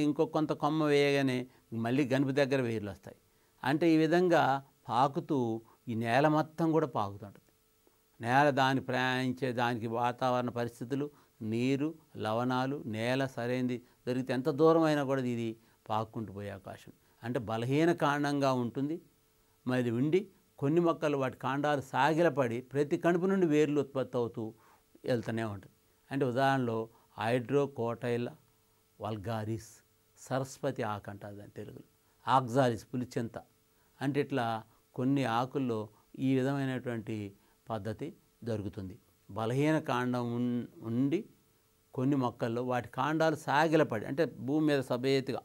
ఇంకో కొంత కొమ్మ వేయగానే మళ్ళీ గనుపు దగ్గర వేర్లు వస్తాయి. అంటే ఈ విధంగా పాకుతూ ఈ నేల మొత్తం కూడా పాకుతుంటుంది. నేల ప్రయాణించే దానికి వాతావరణ పరిస్థితులు, నీరు, లవణాలు, నేల సరైనది దొరికితే ఎంత దూరం అయినా కూడా ఇది పాక్కుంటూ పోయే అవకాశం. అంటే బలహీన కాండంగా ఉంటుంది. మరి ఉండి కొన్ని మొక్కలు వాటి కాండాలు సాగిలపడి ప్రతి కణుపు నుండి వేర్లు ఉత్పత్తి అవుతూ వెళ్తూనే ఉంటుంది. అంటే ఉదాహరణలో హైడ్రోకోటైల వల్గారిస్, సరస్వతి ఆకు అంటారు దాని తెలుగులో, ఆక్సాలిస్ పులిచెంత. అంటే ఇట్లా కొన్ని ఆకుల్లో ఈ విధమైనటువంటి పద్ధతి జరుగుతుంది. బలహీన కాండం ఉండి కొన్ని మొక్కల్లో వాటి కాండాలు సాగిలపడి అంటే భూమి మీద సబేతిగా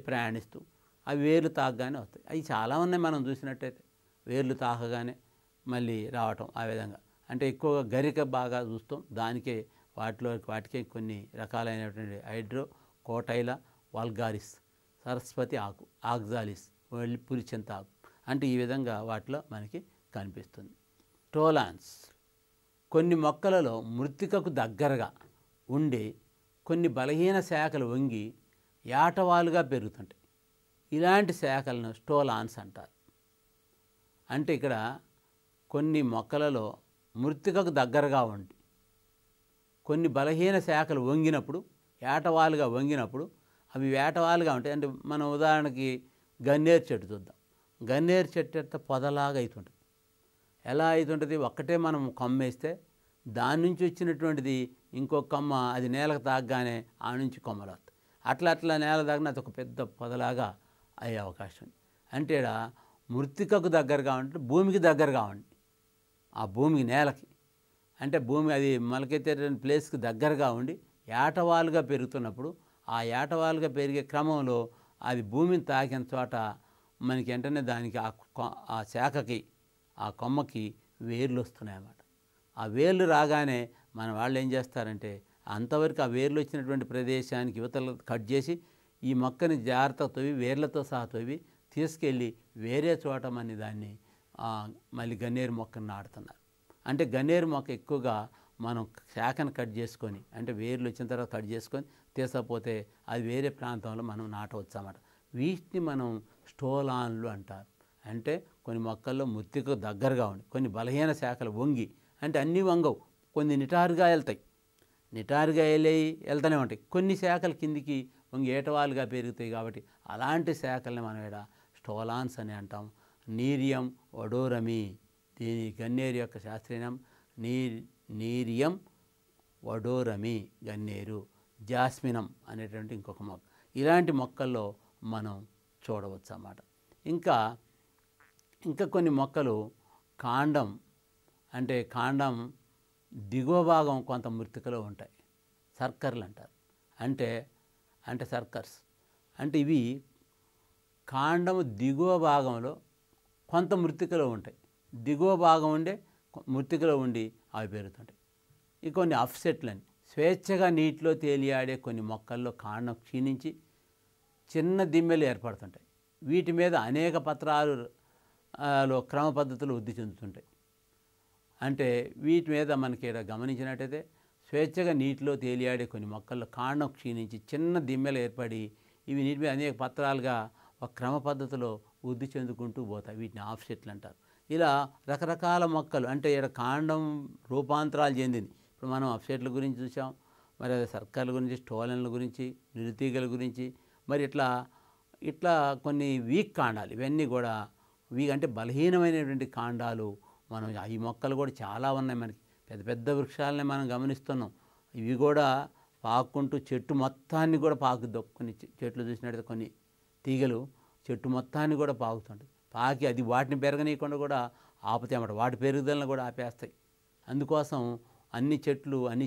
ప్రయాణిస్తూ అవి వేర్లు తాకగానే వస్తాయి. అవి చాలా ఉన్నాయి మనం చూసినట్టయితే, వేర్లు తాకగానే మళ్ళీ రావటం ఆ విధంగా. అంటే ఎక్కువగా గరిక బాగా చూస్తాం, దానికే వాటికే కొన్ని రకాలైనటువంటి హైడ్రోకోటైల వల్గారిస్, సరస్వతి ఆకు, ఆక్సాలిస్, పులిచెంత ఆకు. అంటే ఈ విధంగా వాటిలో మనకి కనిపిస్తుంది. టోలాన్స్. కొన్ని మొక్కలలో మృత్తికకు దగ్గరగా ఉండి కొన్ని బలహీన శాఖలు వంగి యాటవాలుగా పెరుగుతుంటాయి. ఇలాంటి శాఖలను స్టోలాన్స్ అంటారు. అంటే ఇక్కడ కొన్ని మొక్కలలో మృత్తికకు దగ్గరగా ఉండి కొన్ని బలహీన శాఖలు వంగినప్పుడు, ఏటవాలుగా వంగినప్పుడు అవి వేటవాలుగా ఉంటాయి. అంటే మనం ఉదాహరణకి గన్నేరు చెట్టు చూద్దాం. గన్నేరు చెట్టు పొదలాగా అవుతుంటుంది. ఎలా అవుతుంటుంది, ఒక్కటే మనం కొమ్మ వేస్తే దాని నుంచి వచ్చినటువంటిది ఇంకో కొమ్మ అది నేలకు తాగగానే ఆ నుంచి కొమ్మలు వస్తాయి. అట్లా నేల తాగిన అది ఒక పెద్ద పొదలాగా అయ్యే అవకాశం ఉంది. అంటే ఇక్కడ మృత్తికకు దగ్గరగా ఉంటే భూమికి దగ్గరగా ఉండి ఆ భూమికి నేలకి అంటే భూమి అది మొలకెత్తేటువంటి ప్లేస్కి దగ్గరగా ఉండి ఏటవాలుగా పెరుగుతున్నప్పుడు ఆ ఏటవాలుగా పెరిగే క్రమంలో అది భూమిని తాకిన చోట మనకి వెంటనే దానికి ఆ శాఖకి ఆ కొమ్మకి వేర్లు వస్తున్నాయన్నమాట. ఆ వేర్లు రాగానే మన వాళ్ళు ఏం చేస్తారంటే అంతవరకు ఆ వేర్లు వచ్చినటువంటి ప్రదేశానికి యువతలు కట్ చేసి ఈ మొక్కని జాగ్రత్తగా తవ్వి వేర్లతో సహా తవ్వి తీసుకెళ్ళి వేరే చోట మన దాన్ని మళ్ళీ గన్నేరు మొక్కను నాటుతున్నారు. అంటే గన్నేరు మొక్క ఎక్కువగా మనం శాఖను కట్ చేసుకొని అంటే వేర్లు వచ్చిన తర్వాత కట్ చేసుకొని తీసకపోతే అది వేరే ప్రాంతంలో మనం నాటవచ్చు అన్నమాట. వీటిని మనం స్టోలాన్లు అంటారు. అంటే కొన్ని మొక్కల్లో మృత్తికకు దగ్గరగా ఉండి కొన్ని బలహీన శాఖలు వంగి, అంటే అన్నీ వంగవు, కొన్ని నిటారుగా వెళ్తాయి, నిటారుగా వెళ్తూనే ఉంటాయి. కొన్ని శాఖలు కిందికి వంగి ఏటవాలుగా పెరుగుతాయి. కాబట్టి అలాంటి శాఖల్ని మనం ఇక్కడ స్టోలాన్స్ అని అంటాం. నీరియం వడోరమి, దీని గన్నేరు యొక్క శాస్త్రీయం నీరియం వడోరమి గన్నేరు. జాస్మినం అనేటువంటి ఇంకొక మొక్క. ఇలాంటి మొక్కల్లో మనం చూడవచ్చు అన్నమాట. ఇంకా కొన్ని మొక్కలు కాండం అంటే కాండం దిగువ భాగం కొంత మృత్తికలో ఉంటాయి, సర్కర్లు అంటారు. అంటే సర్కర్స్ అంటే ఇవి కాండం దిగువ భాగంలో కొంత మృత్తికలో ఉంటాయి, దిగువ భాగం ఉండే మృత్తికలో ఉండి అవి పెరుగుతుంటాయి. ఇవి కొన్ని అఫ్సెట్లని స్వేచ్ఛగా నీటిలో తేలియాడే కొన్ని మొక్కల్లో కాండం క్షీణించి చిన్న దిమ్మెలు ఏర్పడుతుంటాయి. వీటి మీద అనేక పత్రాలలో క్రమ పద్ధతులు వృద్ధి చెందుతుంటాయి. అంటే వీటి మీద మనకి ఇక్కడ గమనించినట్టయితే స్వేచ్ఛగా నీటిలో తేలియాడే కొన్ని మొక్కల్లో కాండం క్షీణించి చిన్న దిమ్మెలు ఏర్పడి ఇవి నీటి మీద అనేక పత్రాలుగా ఒక క్రమ పద్ధతిలో వృద్ధి చెందుకుంటూ పోతాయి. వీటిని ఆఫ్సెట్లు అంటారు. ఇలా రకరకాల మొక్కలు అంటే ఇక్కడ కాండం రూపాంతరాలు చెందింది. ఇప్పుడు మనం ఆఫ్సెట్ల గురించి చూసాం, మరి అది సర్కార్ల గురించి, స్టోలన్ల గురించి, నిరుతీగల గురించి, మరి ఇట్లా ఇట్లా కొన్ని వీక్ కాండాలు ఇవన్నీ కూడా అంటే బలహీనమైనటువంటి కాండాలు మనం ఈ మొక్కలు కూడా చాలా ఉన్నాయి మనకి. పెద్ద పెద్ద వృక్షాలని మనం గమనిస్తున్నాం. ఇవి కూడా పాక్కుంటూ చెట్టు మొత్తాన్ని కూడా పాకుద్ది. కొన్ని చెట్లు చూసినట్టయితే కొన్ని తీగలు చెట్టు మొత్తాన్ని కూడా పాకుతుంటాయి. పాకి అది వాటిని పెరగనీయకుండా కూడా ఆపుతాయి అన్నమాట. వాటి పెరుగుదలను కూడా ఆపేస్తాయి. అందుకోసం అన్ని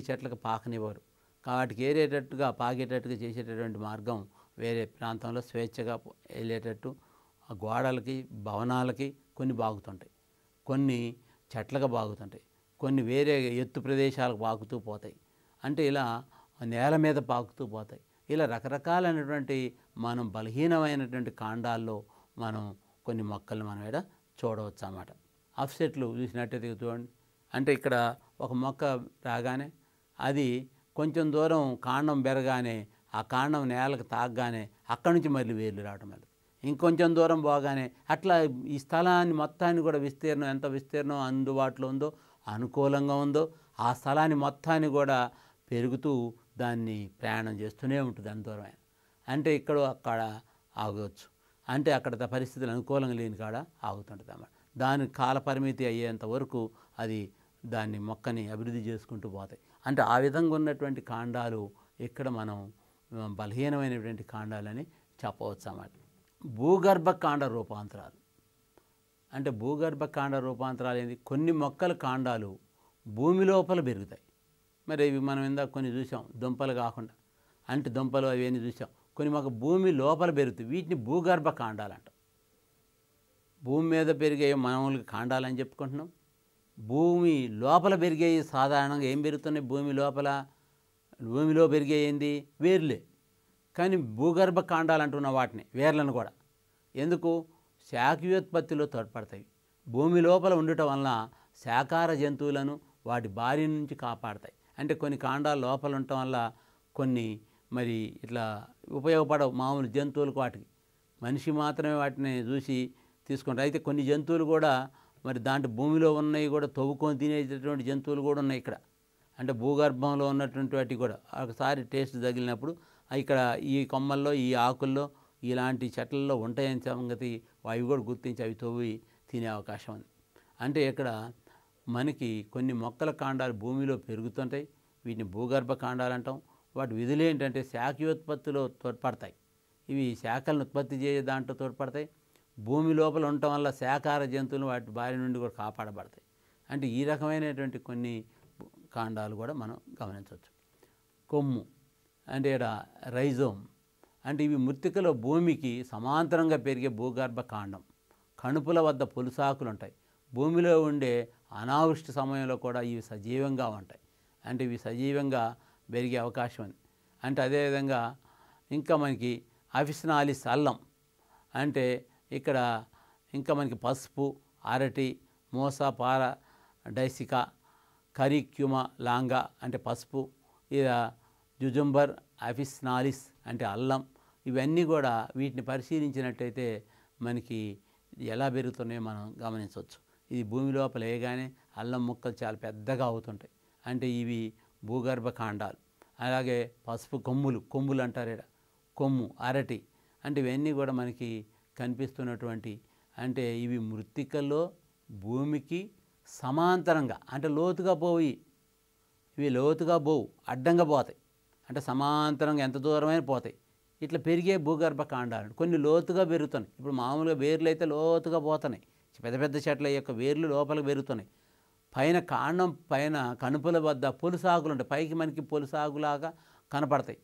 చెట్లకు పాకనివ్వరు. వాటికి ఏరేటట్టుగా పాకేటట్టుగా చేసేటటువంటి మార్గం వేరే ప్రాంతంలో స్వేచ్ఛగా వెళ్ళేటట్టు ఆ గోడలకి, భవనాలకి కొన్ని బాగుతుంటాయి, కొన్ని చెట్లకు బాగుతుంటాయి, కొన్ని వేరే ఎత్తు ప్రదేశాలకు పాకుతూ పోతాయి. అంటే ఇలా నేల మీద పాకుతూ పోతాయి. ఇలా రకరకాలైనటువంటి మనం బలహీనమైనటువంటి కాండాల్లో మనం కొన్ని మొక్కలు మనం ఇక్కడ చూడవచ్చు అన్నమాట. ఆఫ్సెట్లు చూసినట్టయితే చూడండి. అంటే ఇక్కడ ఒక మొక్క రాగానే అది కొంచెం దూరం కాండం బెరగానే ఆ కాండం నేలకు తాగగానే అక్కడి నుంచి మళ్ళీ వేర్లు రావడం వల్ల ఇంకొంచెం దూరం పోగానే అట్లా ఈ స్థలాన్ని మొత్తాన్ని కూడా ఎంత విస్తీర్ణం అందుబాటులో ఉందో, అనుకూలంగా ఉందో ఆ స్థలాన్ని మొత్తాన్ని కూడా పెరుగుతూ దాన్ని ప్రయాణం చేస్తూనే ఉంటుంది అంత దూరమైన. అంటే ఇక్కడ అక్కడ ఆగవచ్చు. అంటే అక్కడ పరిస్థితులు అనుకూలంగా లేని కాడ ఆగుతుంటుంది అన్నమాట. దాని కాల పరిమితి అయ్యేంత వరకు అది దాన్ని మొక్కని అభివృద్ధి చేసుకుంటూ పోతాయి. అంటే ఆ విధంగా ఉన్నటువంటి కాండాలు ఇక్కడ మనం బలహీనమైనటువంటి కాండాలని చెప్పవచ్చు అన్నమాట. భూగర్భ కాండ రూపాంతరాలు అంటే భూగర్భ కాండ రూపాంతరాలు ఏంటి? కొన్ని మొక్కల కాండాలు భూమి లోపల పెరుగుతాయి. మరి ఇవి మనం ఇందాక కొన్ని చూసాం, దుంపలు కాకుండా అంటే దుంపలు అవన్నీ చూసాం. కొన్ని మొక్క భూమి లోపల పెరుగుతాయి. వీటిని భూగర్భ కాండాలు అంటాం. భూమి మీద పెరిగే మామూలుగా కాండాలని చెప్పుకుంటున్నాం. భూమి లోపల పెరిగేవి సాధారణంగా ఏం పెరుగుతున్నాయి? భూమిలో పెరిగేయింది వేర్లే. కానీ భూగర్భ కాండాలు అంటున్న వాటిని వేర్లను కూడా ఎందుకు? శాఖీయోత్పత్తిలో తోడ్పడతాయి. భూమి లోపల ఉండటం వలన శాకాహార జంతువులను వాటి బారి నుంచి కాపాడతాయి. అంటే కొన్ని కాండాలు లోపల ఉండటం వల్ల కొన్ని మరి ఇట్లా ఉపయోగపడవు మామూలు జంతువులకు. వాటికి మనిషి మాత్రమే వాటిని చూసి తీసుకుంటారు. అయితే కొన్ని జంతువులు కూడా మరి దాంట్లో భూమిలో ఉన్నవి కూడా తవ్వుకొని తినేటటువంటి జంతువులు కూడా ఉన్నాయి ఇక్కడ. అంటే భూగర్భంలో ఉన్నటువంటి వాటికి కూడా ఒకసారి టేస్ట్ తగిలినప్పుడు ఇక్కడ ఈ కొమ్మల్లో, ఈ ఆకుల్లో, ఇలాంటి చెట్లలో ఉంటాయని సంగతి అవి కూడా గుర్తించి అవి తవ్వి తినే అవకాశం ఉంది. అంటే ఇక్కడ మనకి కొన్ని మొక్కల కాండాలు భూమిలో పెరుగుతుంటాయి. వీటిని భూగర్భ కాండాలు అంటాం. వాటి విధులు ఏంటంటే శాఖీయోత్పత్తిలో తోడ్పడతాయి. ఇవి శాఖలను ఉత్పత్తి చేసే దాంట్లో తోడ్పడతాయి. భూమి లోపల ఉండటం వల్ల శాకాహార జంతువులు వాటి బారి నుండి కూడా కాపాడబడతాయి. అంటే ఈ రకమైనటువంటి కొన్ని కాండాలు కూడా మనం గమనించవచ్చు. కొమ్ము అంటే ఇక్కడ రైజోమ్ అంటే ఇవి మృత్తికలో భూమికి సమాంతరంగా పెరిగే భూగర్భ కాండం. కణుపుల వద్ద పొలుసాకులు ఉంటాయి. భూమిలో ఉండే అనావృష్టి సమయంలో కూడా ఇవి సజీవంగా ఉంటాయి. అంటే ఇవి సజీవంగా పెరిగే అవకాశం ఉంది. అంటే అదేవిధంగా ఇంకా మనకి అఫిసినాలిస్ అల్లం అంటే ఇక్కడ ఇంకా మనకి పసుపు, అరటి, మోస, పార, డైసికా, కరిక్యుమ, లాంగా అంటే పసుపు, ఇలా జుజుంబర్, అఫిసినాలిస్ అంటే అల్లం. ఇవన్నీ కూడా వీటిని పరిశీలించినట్టయితే మనకి ఎలా పెరుగుతున్నాయో మనం గమనించవచ్చు. ఇది భూమి లోపల వేయగానే అల్లం ముక్కలు చాలా పెద్దగా అవుతుంటాయి. అంటే ఇవి భూగర్భ కాండాలు. అలాగే పసుపు కొమ్ములు అంటారు ఇక్కడ. కొమ్ము, అరటి అంటే ఇవన్నీ కూడా మనకి కనిపిస్తున్నటువంటి అంటే ఇవి మృత్తికల్లో భూమికి సమాంతరంగా అంటే లోతుగా పోయి ఇవి లోతుగా పోవు, అడ్డంగా పోతాయి. అంటే సమాంతరంగా ఎంత దూరమైనా పోతాయి. ఇట్లా పెరిగే భూగర్భ కాండాలు కొన్ని లోతుగా పెరుగుతున్నాయి. ఇప్పుడు మామూలుగా వేర్లు అయితే లోతుగా పోతున్నాయి. పెద్ద పెద్ద చెట్ల యొక్క వేర్లు లోపలికి పెరుగుతున్నాయి. పైన కాండం పైన కణుపుల వద్ద పొలుసాకులు ఉంటాయి. పైకి మనకి పొలుసాకులాగా కనపడతాయి.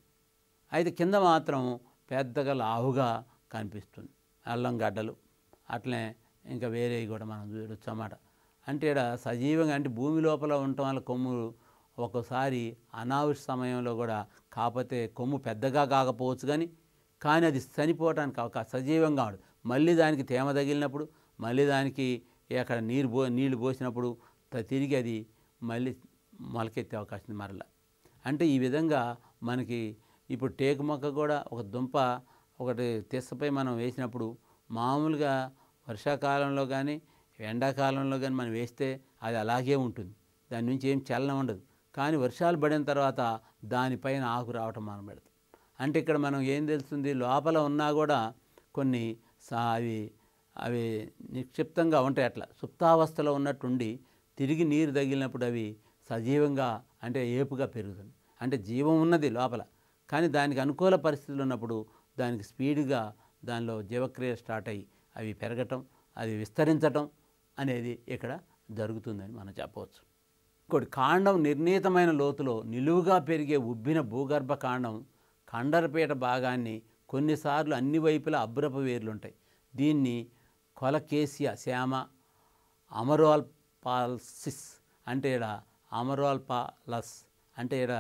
అయితే కింద మాత్రం పెద్దగా లావుగా కనిపిస్తుంది. అల్లం గడ్డలు అట్లనే ఇంకా వేరేవి కూడా మనం చూడొచ్చు అన్నమాట. అంటే ఇక్కడ సజీవంగా అంటే భూమి లోపల ఉండటం వల్ల కొమ్ములు ఒక్కోసారి అనావృష్టి సమయంలో కూడా కాకపోతే కొమ్ము పెద్దగా కాకపోవచ్చు కానీ అది చనిపోవడానికి అవకాశం సజీవంగా ఉండదు. మళ్ళీ దానికి తేమ తగిలినప్పుడు మళ్ళీ దానికి అక్కడ నీళ్లు పోసినప్పుడు తిరిగి అది మళ్ళీ మొలకెత్తే అవకాశం మరలా. అంటే ఈ విధంగా మనకి ఇప్పుడు టేకు మొక్క కూడా ఒక దుంప ఒకటి తెస్సపై మనం వేసినప్పుడు మామూలుగా వర్షాకాలంలో కానీ ఎండాకాలంలో కానీ మనం వేస్తే అది అలాగే ఉంటుంది. దాని నుంచి ఏం చలనం ఉండదు. కానీ వర్షాలు పడిన తర్వాత దానిపైన ఆకు రావటం మనం పెడతాం. అంటే ఇక్కడ మనం ఏం తెలుస్తుంది, లోపల ఉన్నా కూడా కొన్ని అవి అవి నిక్షిప్తంగా ఉంటాయి, అట్లా సుప్తావస్థలో ఉన్నట్టుండి తిరిగి నీరు తగిలినప్పుడు అవి సజీవంగా అంటే ఏపుగా పెరుగుతుంది. అంటే జీవం ఉన్నది లోపల, కానీ దానికి అనుకూల పరిస్థితులు ఉన్నప్పుడు దానికి స్పీడ్గా దానిలో జీవక్రియ స్టార్ట్ అయ్యి అవి పెరగటం, అది విస్తరించటం అనేది ఇక్కడ జరుగుతుందని మనం చెప్పవచ్చు. ఇంకోటి, కాండం నిర్ణీతమైన లోతులో నిలువుగా పెరిగే ఉబ్బిన భూగర్భ కాండం కండరపీట భాగాన్ని కొన్నిసార్లు అన్ని వైపులా అబ్రపు వేర్లుంటాయి. దీన్ని కొలకేసియా శ్యామ అమరోల్పాలసిస్ అంటే ఇక్కడ అమరోల్పాలస్ అంటే ఇక్కడ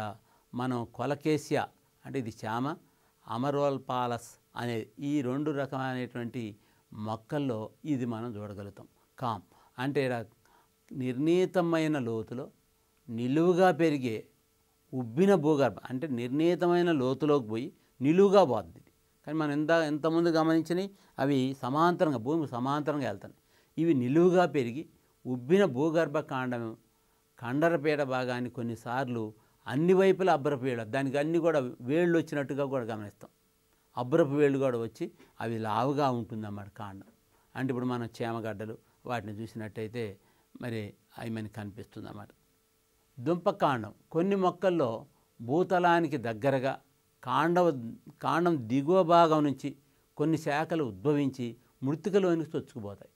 మనం కొలకేసియా అంటే ఇది శ్యామ, అమరోల్పాలస్ అనేది ఈ రెండు రకమైనటువంటి మొక్కల్లో ఇది మనం చూడగలుగుతాం. కామ్ అంటే ఇక్కడ నిర్ణీతమైన లోతులో నిలువుగా పెరిగే ఉబ్బిన భూగర్భం అంటే నిర్ణీతమైన లోతులోకి పోయి నిలువుగా పోతుంది. కానీ మనం ఎంతమంది గమనించినవి అవి సమాంతరంగా భూమికి సమాంతరంగా వెళ్తాయి. ఇవి నిలువుగా పెరిగి ఉబ్బిన భూగర్భ కాండం కండరపీట భాగాన్ని కొన్నిసార్లు అన్ని వైపులా అబ్బరపు వేళ్ళు, దానికి అన్నీ కూడా వేళ్ళు వచ్చినట్టుగా కూడా గమనిస్తాం. అబ్బరపు వేళ్ళు కూడా వచ్చి అవి లావుగా ఉంటుందన్నమాట కాండం. అంటే ఇప్పుడు మనం చేమగడ్డలు వాటిని చూసినట్టయితే మరి అవి మనకి కనిపిస్తుంది అన్నమాట. దుంపకాండం కొన్ని మొక్కల్లో భూతలానికి దగ్గరగా కాండం దిగువ భాగం నుంచి కొన్ని శాఖలు ఉద్భవించి మృత్తికలోనికి చొచ్చుకుపోతాయి.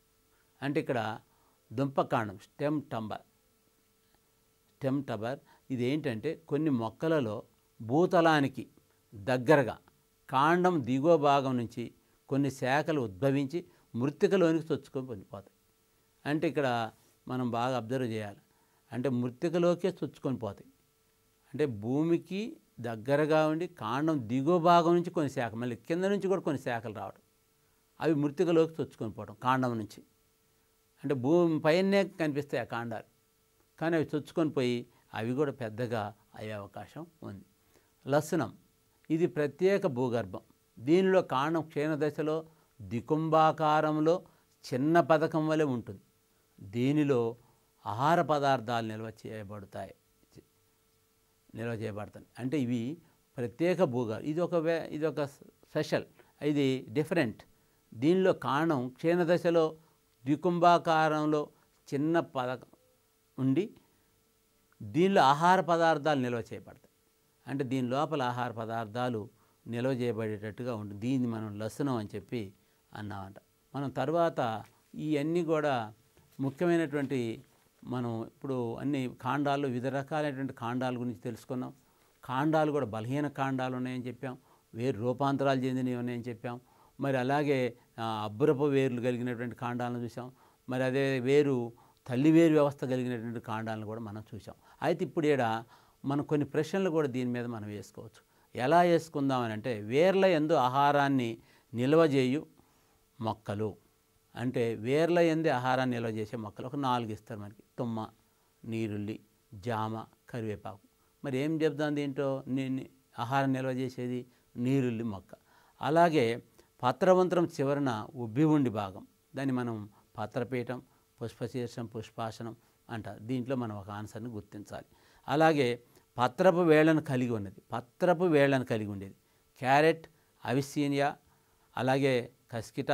అంటే ఇక్కడ దుంపకాండం స్టెమ్ టబర్ ఇది ఏంటంటే కొన్ని మొక్కలలో భూతలానికి దగ్గరగా కాండం దిగువ భాగం నుంచి కొన్ని శాఖలు ఉద్భవించి మృత్తికలోనికి చొచ్చుకొని వెళ్ళిపోతాయి. అంటే ఇక్కడ మనం బాగా అబ్జర్వ్ చేయాలి. అంటే మృత్తికలోకే చొచ్చుకొని పోతాయి. అంటే భూమికి దగ్గరగా ఉండి కాండం దిగువ భాగం నుంచి కొన్ని శాఖలు, మళ్ళీ కింద నుంచి కూడా కొన్ని శాఖలు రావడం, అవి మృత్తికలోకి చొచ్చుకొని పోవడం కాండం నుంచి. అంటే భూమి పైనే కనిపిస్తాయి ఆ కాండాలు, కానీ అవి చొచ్చుకొని పోయి అవి కూడా పెద్దగా అయ్యే అవకాశం ఉంది. లసనం ఇది ప్రత్యేక భూగర్భం. దీనిలో కాండం క్షీణదశలో దికుంభాకారంలో చిన్న పథకం వలె ఉంటుంది. దీనిలో ఆహార పదార్థాలు నిల్వ చేయబడతాయి. అంటే ఇవి ప్రత్యేక భూగర్భం. ఇది ఒక స్పెషల్, ఇది డిఫరెంట్. దీనిలో కాండం క్షీణదశలో ద్వికుంభాకారంలో చిన్న పథకం ఉండి దీనిలో ఆహార పదార్థాలు నిల్వ చేయబడతాయి. అంటే దీని లోపల ఆహార పదార్థాలు నిల్వ చేయబడేటట్టుగా ఉంటుంది. దీన్ని మనం లసనం అని చెప్పి అన్నామంట. మనం తర్వాత ఇవన్నీ కూడా ముఖ్యమైనటువంటి మనం ఇప్పుడు అన్ని కాండాలు వివిధ రకాలైనటువంటి కాండాల గురించి తెలుసుకున్నాం. కాండాలు కూడా బలహీన కాండాలు ఉన్నాయని చెప్పాం, వేరు రూపాంతరాలు చెందినవి ఉన్నాయని చెప్పాం. మరి అలాగే అబ్బురపు వేర్లు కలిగినటువంటి కాండాలను చూసాం. మరి అదే వేరు తల్లివేరు వ్యవస్థ కలిగినటువంటి కాండాలను కూడా మనం చూసాం. అయితే ఇప్పుడు ఈడ మనం కొన్ని ప్రశ్నలు కూడా దీని మీద మనం వేసుకోవచ్చు. ఎలా వేసుకుందామని అంటే, వేర్ల యందు ఆహారాన్ని నిల్వ చేయు మొక్కలు అంటే వేర్ల యందు ఆహారాన్ని నిల్వ చేసే మొక్కలు ఒక 4 ఇస్తారు మనకి. తుమ్మ, నీరుల్లి, జామ, కరివేపాకు. మరి ఏం చెప్దాం దీంట్లో, ఆహారం నిల్వ చేసేది నీరుల్లి మొక్క. అలాగే పత్రవంతరం చివరన ఉబ్బి ఉండి భాగం, దాన్ని మనం పత్రపీఠం, పుష్పశీర్షం, పుష్పాసనం అంటారు. దీంట్లో మనం ఒక ఆన్సర్ని గుర్తించాలి. అలాగే పత్రపు వేళ్లను కలిగి ఉండేది క్యారెట్, అవిసీనియా, అలాగే కస్కిట,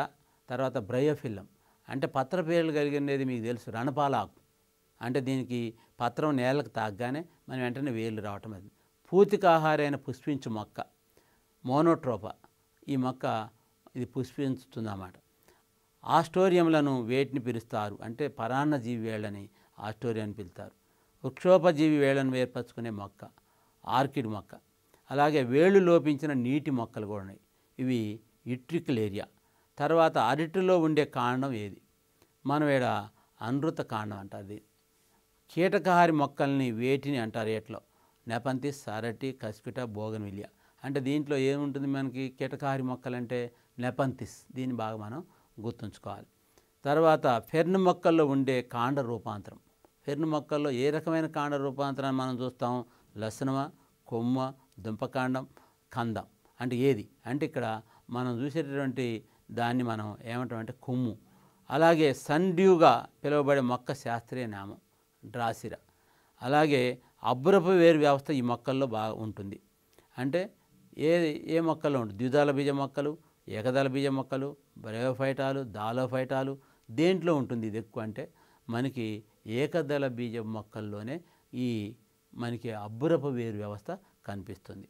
తర్వాత బ్రయోఫిల్లం. అంటే పత్రపు వేళ్ళు కలిగినది మీకు తెలుసు, రణపాలాకు. అంటే దీనికి పత్రం నేలకు తాగ్గానే మనం వెంటనే వేళ్ళు రావటం. అది పూతికాహారైన పుష్పించు మొక్క మోనోట్రోపా. ఈ మొక్క ఇది పుష్పించుతుందన్నమాట. ఆస్టోరియంలను వేటిని పిలుస్తారు అంటే పరాన్నజీవి వేళ్ళని ఆస్టోరియం పిలుస్తారు. వృక్షోపజీవి వేళ్లను ఏర్పరచుకునే మొక్క ఆర్కిడ్ మొక్క. అలాగే వేళ్ళు లోపించిన నీటి మొక్కలు కూడా ఉన్నాయి, ఇవి యుట్రికులేరియా. తర్వాత అరటిలో ఉండే కాండం ఏది, మనం ఈడ అనృత కాండం అంటారు. కీటకహారి మొక్కల్ని వేటిని అంటారు ఏట్లో, నెపంతిస్, అరటి, కస్కిట, బోగన్విలియా. అంటే దీంట్లో ఏముంటుంది మనకి, కీటకహారి మొక్కలంటే నెపంతిస్, దీన్ని బాగా మనం గుర్తుంచుకోవాలి. తర్వాత ఫెర్న్ మొక్కల్లో ఉండే కాండ రూపాంతరం. ఫెర్న్ మొక్కల్లో ఏ రకమైన కాండ రూపాంతరాన్ని మనం చూస్తాం, లసనమ, కొమ్మ, దుంపకాండం, కందం. అంటే ఏది అంటే ఇక్కడ మనం చూసేటటువంటి దాన్ని మనం ఏమంటామంటే కొమ్ము. అలాగే సన్డ్యూగా పిలువబడే మొక్క శాస్త్రీయ నామం డ్రాసిరా. అలాగే అబ్బురపు వేరు వ్యవస్థ ఈ మొక్కల్లో బాగా ఉంటుంది. అంటే ఏ ఏ మొక్కల్లో ఉంటుంది? ద్విదళ బీజ మొక్కలు, ఏకదళ బీజ మొక్కలు, బ్రయోఫైటాలు, దాలోఫైటాలు, దేంట్లో ఉంటుంది ఇది ఎక్కువ అంటే మనకి ఏకదళ బీజ మొక్కల్లోనే ఈ మనకి అబ్బురపు వేరు వ్యవస్థ కనిపిస్తుంది.